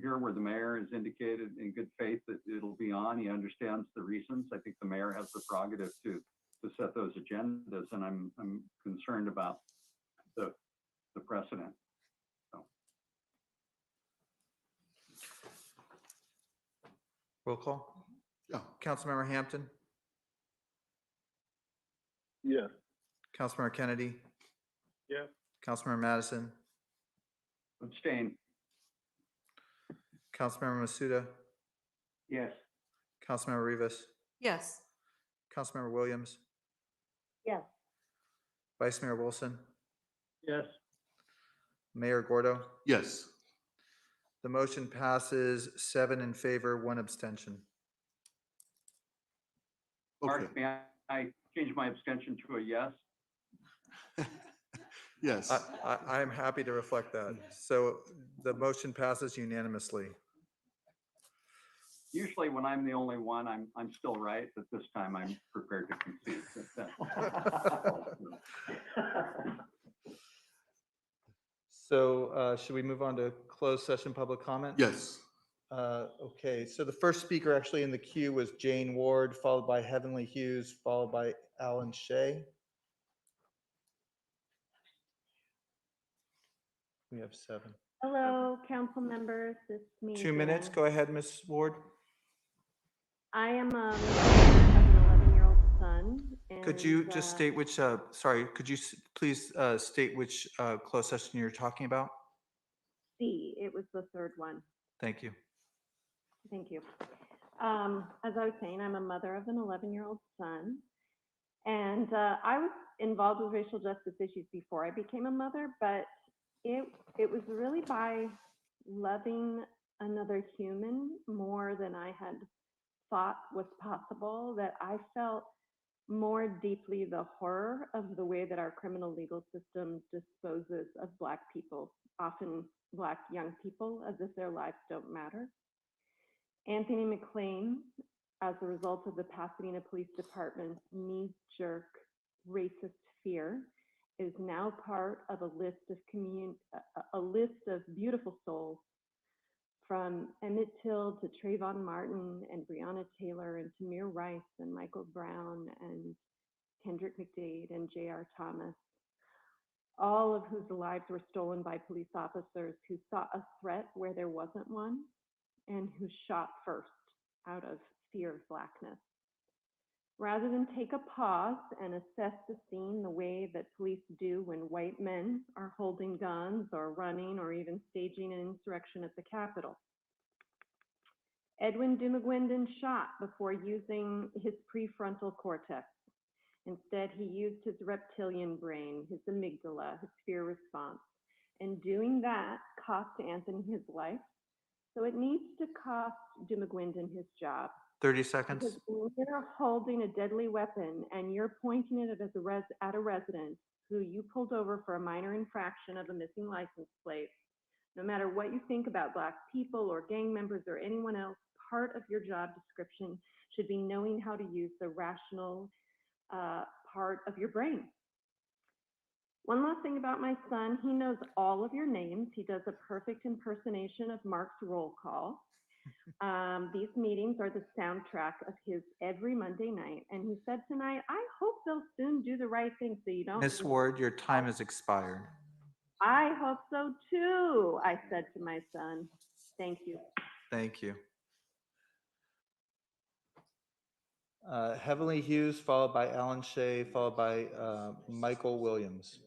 Speaker 7: here, where the mayor has indicated in good faith that it'll be on, he understands the reasons. I think the mayor has the prerogative to set those agendas, and I'm concerned about the precedent. So.
Speaker 1: Roll call.
Speaker 2: Yeah.
Speaker 1: Councilmember Hampton.
Speaker 3: Yes.
Speaker 1: Councilmember Kennedy.
Speaker 8: Yes.
Speaker 1: Councilmember Madison.
Speaker 7: Abstain.
Speaker 1: Councilmember Masuda.
Speaker 14: Yes.
Speaker 1: Councilmember Rivas.
Speaker 9: Yes.
Speaker 1: Councilmember Williams.
Speaker 10: Yes.
Speaker 1: Vice Mayor Wilson.
Speaker 8: Yes.
Speaker 1: Mayor Gordo.
Speaker 2: Yes.
Speaker 1: The motion passes 7 in favor, 1 abstention.
Speaker 2: Okay.
Speaker 7: Mark, may I change my abstention to a yes?
Speaker 2: Yes.
Speaker 1: I'm happy to reflect that. So the motion passes unanimously.
Speaker 7: Usually when I'm the only one, I'm still right, but this time I'm prepared to concede.
Speaker 1: So should we move on to closed session public comment?
Speaker 2: Yes.
Speaker 1: Okay, so the first speaker actually in the queue was Jane Ward, followed by Heavenly Hughes, followed by Alan Shea. We have 7.
Speaker 22: Hello, council members. It's me.
Speaker 1: 2 minutes.
Speaker 22: again.
Speaker 1: Go ahead, Ms. Ward.
Speaker 22: I am a mother of an 11-year-old son.
Speaker 1: Could you
Speaker 22: and,
Speaker 1: just state which, sorry, could you please state which closed session you're talking about?
Speaker 22: C, it was the third one.
Speaker 1: Thank you.
Speaker 22: Thank you. As I was saying, I'm a mother of an 11-year-old son. And I was involved with racial justice issues before I became a mother, but it was really by loving another human more than I had thought was possible that I felt more deeply the horror of the way that our criminal legal system disposes of Black people, often Black young people, as if their lives don't matter. Anthony McLean, as a result of the Pasadena Police Department's knee-jerk racist fear, is now part of a list of beautiful souls, from Emmett Till to Trayvon Martin and Breonna Taylor and Tamir Rice and Michael Brown and Kendrick McDade and J.R. Thomas, all of whose lives were stolen by police officers who saw a threat where there wasn't one and who shot first out of fear of Blackness. Rather than take a pause and assess the scene the way that police do when white men are holding guns or running or even staging an insurrection at the Capitol.
Speaker 11: Edwin Dumaguindin shot before using his prefrontal cortex. Instead, he used his reptilian brain, his amygdala, his fear response. And doing that cost Anthony his life. So it needs to cost Dumaguindin his job.
Speaker 1: 30 seconds.
Speaker 11: Because when you're holding a deadly weapon and you're pointing it at a resident who you pulled over for a minor infraction of a missing license plate, no matter what you think about Black people or gang members or anyone else, part of your job description should be knowing how to use the rational part of your brain. One last thing about my son, he knows all of your names. He does a perfect impersonation of Mark's roll call. These meetings are the soundtrack of his every Monday night. And he said tonight, I hope they'll soon do the right thing so you don't.
Speaker 1: Ms. Ward, your time has expired.
Speaker 11: I hope so too, I said to my son. Thank you.
Speaker 1: Thank you. Heavenly Hughes, followed by Alan Shea, followed by Michael Williams.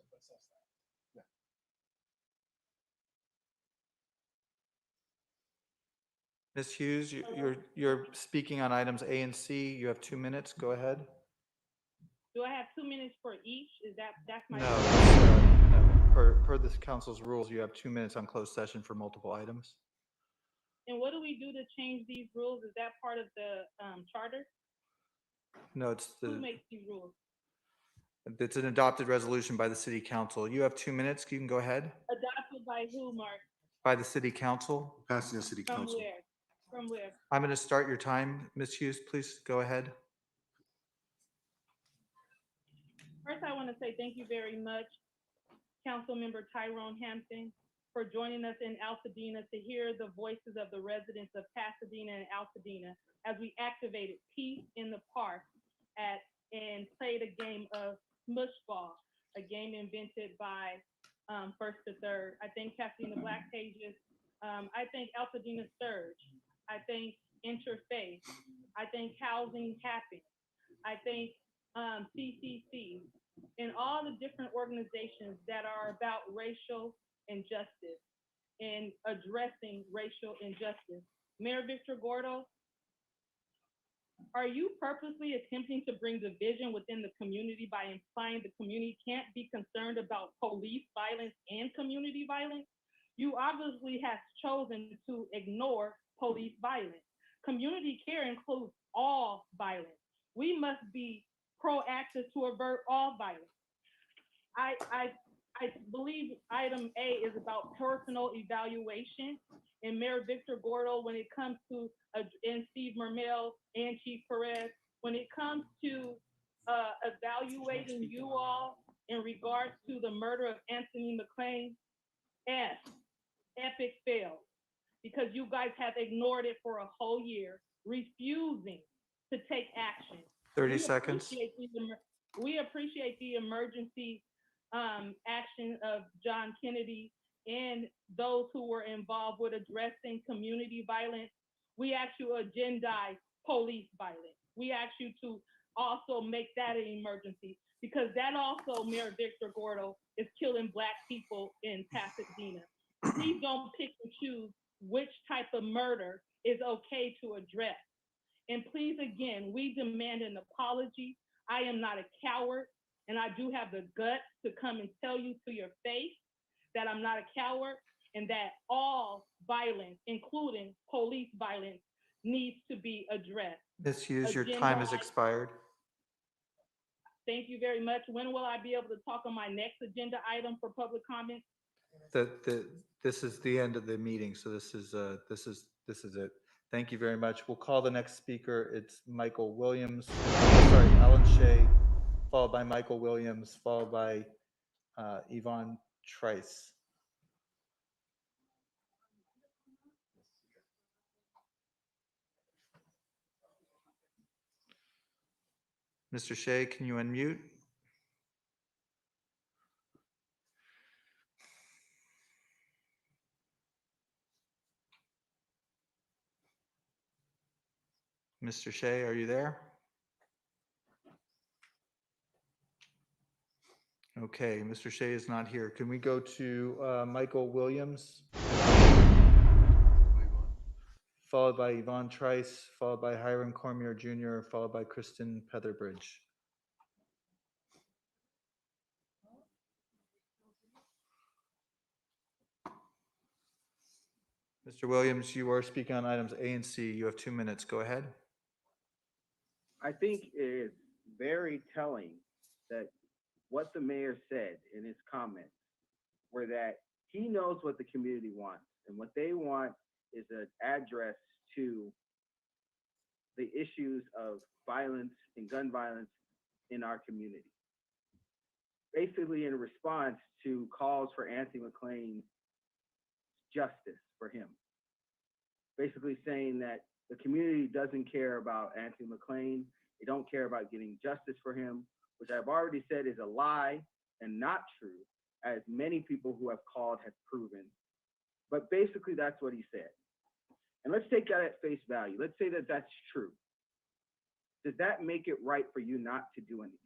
Speaker 1: Ms. Hughes, you're speaking on items A and C. You have 2 minutes. Go ahead.
Speaker 19: Do I have 2 minutes for each? That's my?
Speaker 1: No. Per this council's rules, you have 2 minutes on closed session for multiple items.
Speaker 19: And what do we do to change these rules? Is that part of the charter?
Speaker 1: No, it's
Speaker 19: Who makes these rules?
Speaker 1: It's an adopted resolution by the city council. You have 2 minutes. You can go ahead.
Speaker 19: Adopted by who, Mark?
Speaker 1: By the city council.
Speaker 2: Pasadena City
Speaker 19: From
Speaker 2: Council.
Speaker 19: where? From where?
Speaker 1: I'm going to start your time, Ms. Hughes. Please go ahead.
Speaker 19: First, I want to say thank you very much, Councilmember Tyrone Hampton, for joining us in Altadena to hear the voices of the residents of Pasadena and Altadena as we activated Peace in the Park and played a game of Smush Ball, a game invented by First to Third. I thank Pasadena Black Pages. I thank Altadena Surge. I thank Interfaith. I thank Housing Happy. I thank CCC and all the different organizations that are about racial injustice and addressing racial injustice. Mayor Victor Gordo, are you purposely attempting to bring division within the community by implying the community can't be concerned about police violence and community violence? You obviously have chosen to ignore police violence. Community care includes all violence. We must be proactive to avert all violence. I believe item A is about personal evaluation, and Mayor Victor Gordo, when it comes to, and Steve Mermel and Chief Perez, when it comes to evaluating you all in regards to the murder of Anthony McClain, epic fail, because you guys have ignored it for a whole year, refusing to take action.
Speaker 1: 30 seconds.
Speaker 19: We appreciate the emergency action of John Kennedy and those who were involved with addressing community violence. We ask you to agendize police violence. We ask you to also make that an emergency, because that also, Mayor Victor Gordo, is killing Black people in Pasadena. Please don't pick and choose which type of murder is okay to address. And please, again, we demand an apology. I am not a coward, and I do have the guts to come and tell you to your face that I'm not a coward, and that all violence, including police violence, needs to be addressed.
Speaker 1: Ms. Hughes, your time has expired.
Speaker 19: Thank you very much. When will I be able to talk on my next agenda item for public comment?
Speaker 1: This is the end of the meeting, so this is it. Thank you very much. We'll call the next speaker. It's Michael Williams. Sorry, Alan Shea, followed by Michael Williams, followed by Yvonne Trice. Mr. Shea, can you unmute? Mr. Shea, are you there? Okay, Mr. Shea is not here. Can we go to Michael Williams? followed by Yvonne Trice, followed by Hiram Cormier Jr., followed by Kristen Petherbridge. Mr. Williams, you are speaking on items A and C. You have 2 minutes. Go ahead.
Speaker 14: I think it's very telling that what the mayor said in his comments were that he knows what the community wants, and what they want is an address to the issues of violence and gun violence in our community. Basically in response to calls for Anthony McClain's justice for him. Basically saying that the community doesn't care about Anthony McClain, they don't care about getting justice for him, which I've already said is a lie and not true, as many people who have called have proven. But basically that's what he said. And let's take that at face value. Let's say that that's true. Does that make it right for you not to do anything?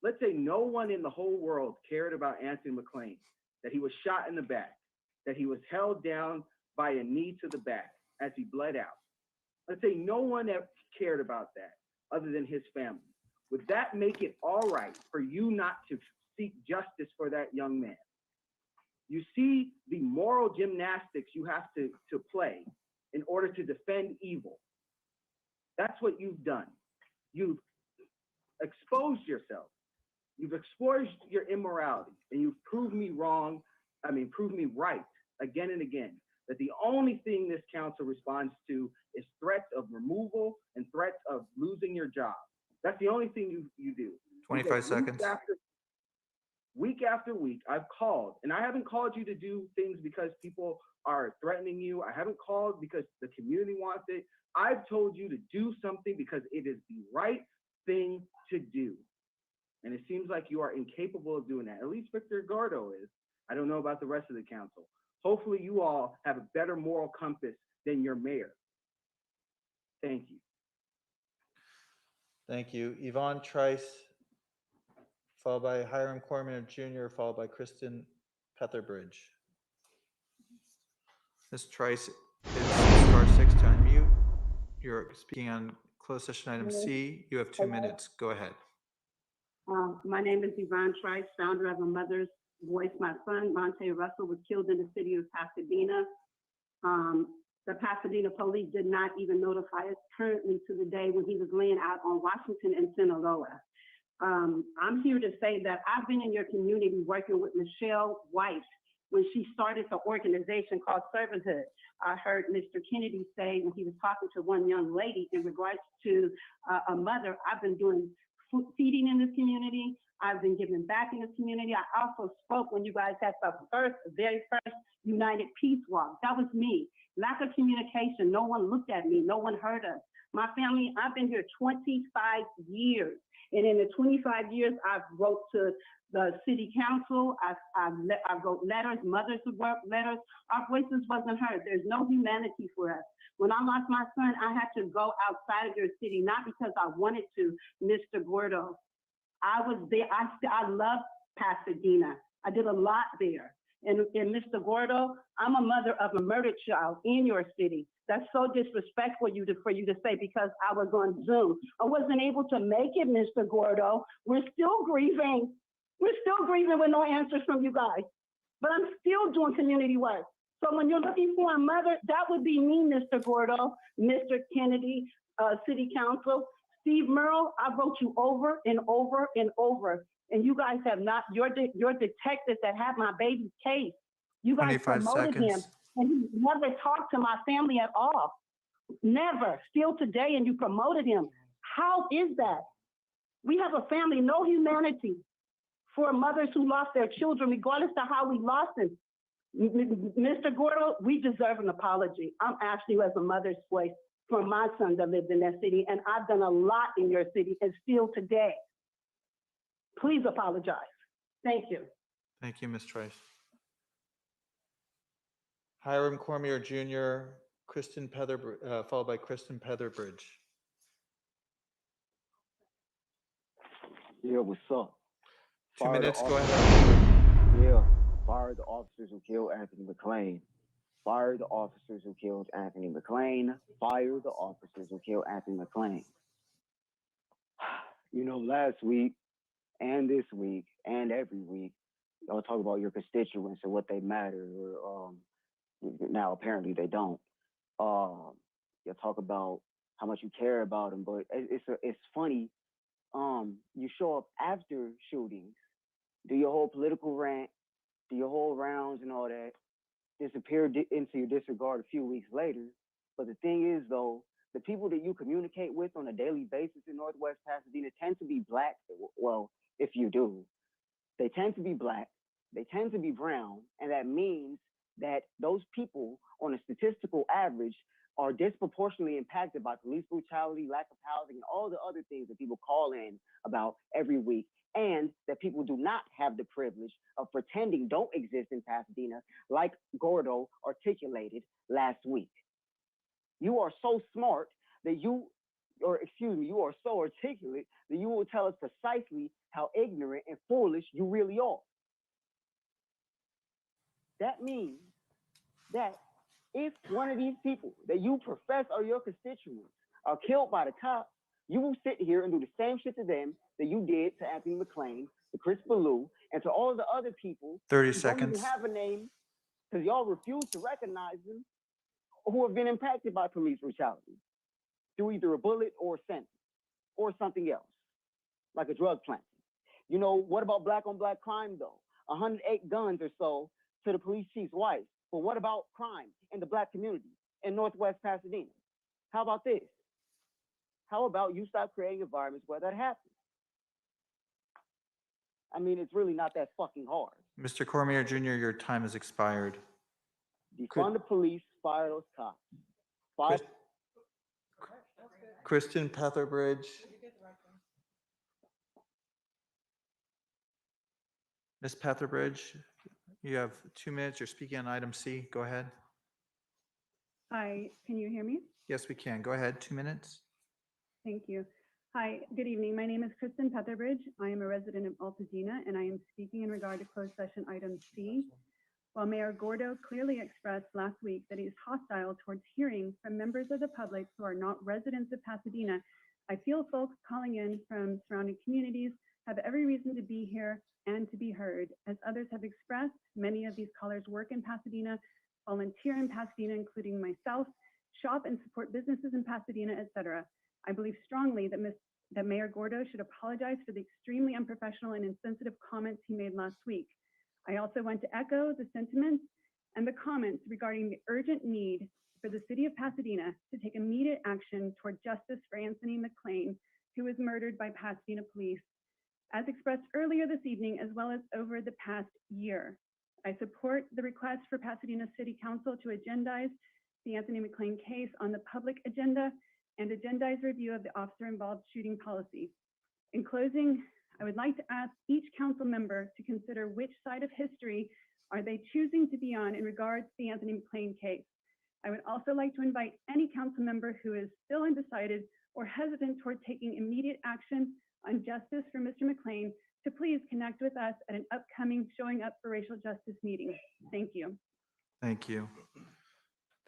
Speaker 14: Let's say no one in the whole world cared about Anthony McClain, that he was shot in the back, that he was held down by a knee to the back as he bled out. Let's say no one ever cared about that other than his family. Would that make it all right for you not to seek justice for that young man? You see the moral gymnastics you have to play in order to defend evil. That's what you've done. You've exposed yourself. You've exposed your immorality, and you've proved me wrong. Proved me right again and again, that the only thing this council responds to is threats of removal and threats of losing your job. That's the only thing you do.
Speaker 1: 25 seconds.
Speaker 14: Week after week, I've called, and I haven't called you to do things because people are threatening you. I haven't called because the community wants it. I've told you to do something because it is the right thing to do. And it seems like you are incapable of doing that. At least Victor Gordo is. I don't know about the rest of the council. Hopefully you all have a better moral compass than your mayor. Thank you.
Speaker 1: Thank you. Yvonne Trice, followed by Hiram Cormier Jr., followed by Kristen Petherbridge. Ms. Trice, it's *6 to unmute. You're speaking on closed session item C. You have 2 minutes. Go ahead.
Speaker 12: My name is Yvonne Trice, founder of A Mother's Voice. My son, Monte Russell, was killed in the city of Pasadena. The Pasadena police did not even notify us currently to the day when he was laying out on Washington and Sinaloa. I'm here to say that I've been in your community working with Michelle White when she started the organization called Servanthood. I heard Mr. Kennedy say when he was talking to one young lady in regards to a mother, I've been doing food feeding in this community. I've been giving back in this community. I also spoke when you guys had the very first United Peace Walk. That was me. Lack of communication. No one looked at me. No one heard us. My family, I've been here 25 years. And in the 25 years, I've wrote to the city council. I wrote letters, mothers who wrote letters. Our voices wasn't heard. There's no humanity for us. When I lost my son, I had to go outside of your city, not because I wanted to, Mr. Gordo. I was there. I love Pasadena. I did a lot there. And Mr. Gordo, I'm a mother of a murdered child in your city. That's so disrespectful for you to say because I was on Zoom. I wasn't able to make it, Mr. Gordo. We're still grieving. We're still grieving with no answers from you guys. But I'm still doing community work. So when you're looking for a mother, that would be me, Mr. Gordo, Mr. Kennedy, City Council. Steve Merle, I wrote you over and over and over. And you guys have not, your detectives that had my baby's case, you guys promoted him. And he never talked to my family at all. Never. Still today, and you promoted him. How is that? We have a family, no humanity for mothers who lost their children, regardless of how we lost them. Mr. Gordo, we deserve an apology. I'm asking you as a mother's voice for my son that lived in that city, and I've done a lot in your city, and still today. Please apologize. Thank you.
Speaker 1: Thank you, Ms. Trice. Hiram Cormier Jr., Kristen followed by Kristen Petherbridge.
Speaker 13: Yeah, what's up?
Speaker 1: 2 minutes, go ahead.
Speaker 13: Yeah, fire the officers who killed Anthony McClain.
Speaker 17: Fire the officers who killed Anthony McClain. Fire the officers who killed Anthony McClain. You know, last week and this week and every week, y'all talk about your constituents and what they matter. Or now apparently they don't. Y'all talk about how much you care about them, but it's funny. You show up after shootings, do your whole political rant, do your whole rounds and all that, disappear into your disregard a few weeks later. But the thing is, though, the people that you communicate with on a daily basis in Northwest Pasadena tend to be Black. Well, if you do, they tend to be Black, they tend to be brown, and that means that those people on a statistical average are disproportionately impacted by police brutality, lack of housing, and all the other things that people call in about every week, and that people do not have the privilege of pretending don't exist in Pasadena, like Gordo articulated last week. You are so smart that you are so articulate that you will tell us precisely how ignorant and foolish you really are. That means that if one of these people that you profess are your constituents are killed by the cops, you will sit here and do the same shit to them that you did to Anthony McClain, to Chris Ballou, and to all the other people
Speaker 1: 30
Speaker 17: who
Speaker 1: seconds.
Speaker 17: don't even have a name because y'all refuse to recognize them, who have been impacted by police brutality through either a bullet or a sentence or something else, like a drug planting. You know, what about black on black crime though? 108 guns or so to the police chief's wife. But what about crime in the Black community in Northwest Pasadena? How about this? How about you stop creating environments where that happens? I mean, it's really not that fucking hard.
Speaker 1: Mr. Cormier Jr., your time has expired.
Speaker 17: Defund the police, fire those cops. Fire.
Speaker 1: Kristen Petherbridge. Ms. Petherbridge, you have 2 minutes. You're speaking on item C. Go ahead.
Speaker 13: Hi, can you hear me?
Speaker 1: Yes, we can. Go ahead. 2 minutes.
Speaker 13: Thank you. Hi, good evening. My name is Kristen Petherbridge. I am a resident of Altadena, and I am speaking in regard to closed session item C. While Mayor Gordo clearly expressed last week that he is hostile towards hearing from members of the public who are not residents of Pasadena, I feel folks calling in from surrounding communities have every reason to be here and to be heard. As others have expressed, many of these callers work in Pasadena, volunteer in Pasadena, including myself, shop and support businesses in Pasadena, etc. I believe strongly that Mayor Gordo should apologize for the extremely unprofessional and insensitive comments he made last week. I also want to echo the sentiments and the comments regarding the urgent need for the city of Pasadena to take immediate action toward justice for Anthony McClain, who was murdered by Pasadena police, as expressed earlier this evening, as well as over the past year. I support the request for Pasadena City Council to agendize the Anthony McClain case on the public agenda and agendize review of the officer-involved shooting policy. In closing, I would like to ask each council member to consider which side of history are they choosing to be on in regards to the Anthony McClain case. I would also like to invite any council member who is still undecided or hesitant toward taking immediate action on justice for Mr. McClain to please connect with us at an upcoming Showing Up for Racial Justice meeting. Thank you.
Speaker 1: Thank you.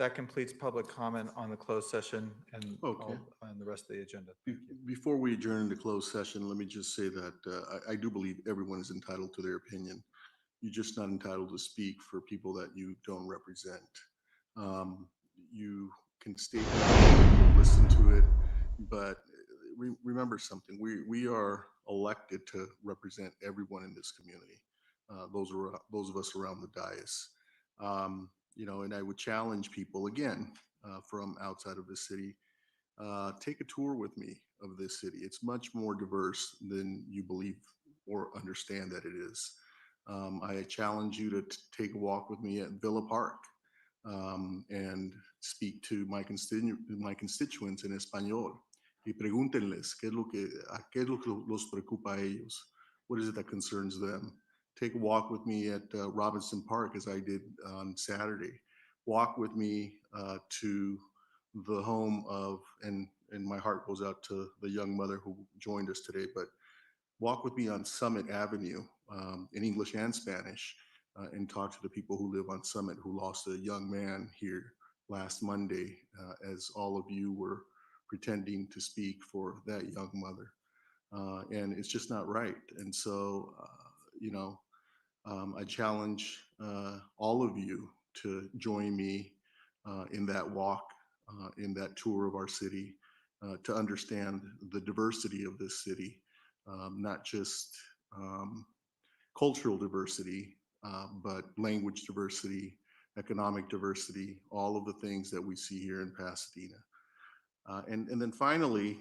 Speaker 1: That completes public comment on the closed session and
Speaker 2: Okay.
Speaker 1: on the rest of the agenda. Thank you.
Speaker 2: Before we adjourn into closed session, let me just say that I do believe everyone is entitled to their opinion. You're just not entitled to speak for people that you don't represent. You can state that, listen to it, but remember something. We are elected to represent everyone in this community. Those of us around the dais. You know, and I would challenge people again from outside of the city, take a tour with me of this city. It's much more diverse than you believe or understand that it is. I challenge you to take a walk with me at Villa Park and speak to my constituents en español y pregúntenles qué es lo que los preocupa a ellos. What is it that concerns them? Take a walk with me at Robinson Park, as I did on Saturday. Walk with me to the home of, and my heart goes out to the young mother who joined us today, but walk with me on Summit Avenue in English and Spanish and talk to the people who live on Summit who lost a young man here last Monday, as all of you were pretending to speak for that young mother. And it's just not right. And so, I challenge all of you to join me in that walk, in that tour of our city, to understand the diversity of this city, not just cultural diversity, but language diversity, economic diversity, all of the things that we see here in Pasadena. And then finally,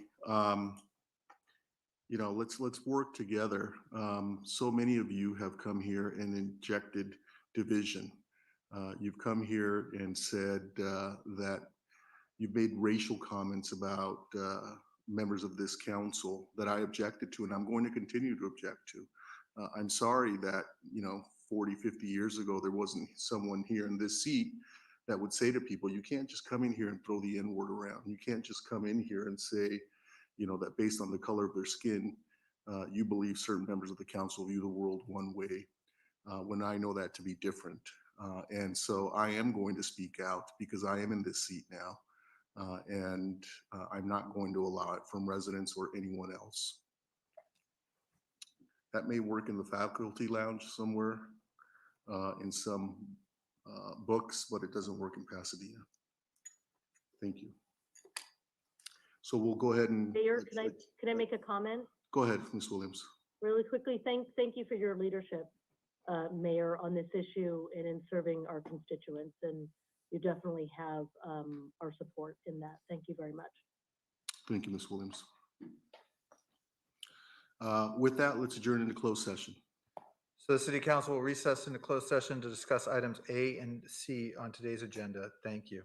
Speaker 2: let's work together. So many of you have come here and injected division. You've come here and said that you've made racial comments about members of this council that I objected to, and I'm going to continue to object to. I'm sorry that, 40, 50 years ago, there wasn't someone here in this seat that would say to people, you can't just come in here and throw the N-word around. You can't just come in here and say, that based on the color of their skin, you believe certain members of the council view the world one way, when I know that to be different. And so I am going to speak out because I am in this seat now, and I'm not going to allow it from residents or anyone else. That may work in the faculty lounge somewhere, in some books, but it doesn't work in Pasadena. Thank you. So we'll go ahead and.
Speaker 10: Mayor, can I make a comment?
Speaker 2: Go ahead, Ms. Williams.
Speaker 10: Really quickly, thank you for your leadership, Mayor, on this issue and in serving our constituents. And you definitely have our support in that. Thank you very much.
Speaker 2: Thank you, Ms. Williams. With that, let's adjourn into closed session.
Speaker 1: So the City Council will recess into closed session to discuss items A and C on today's agenda. Thank you.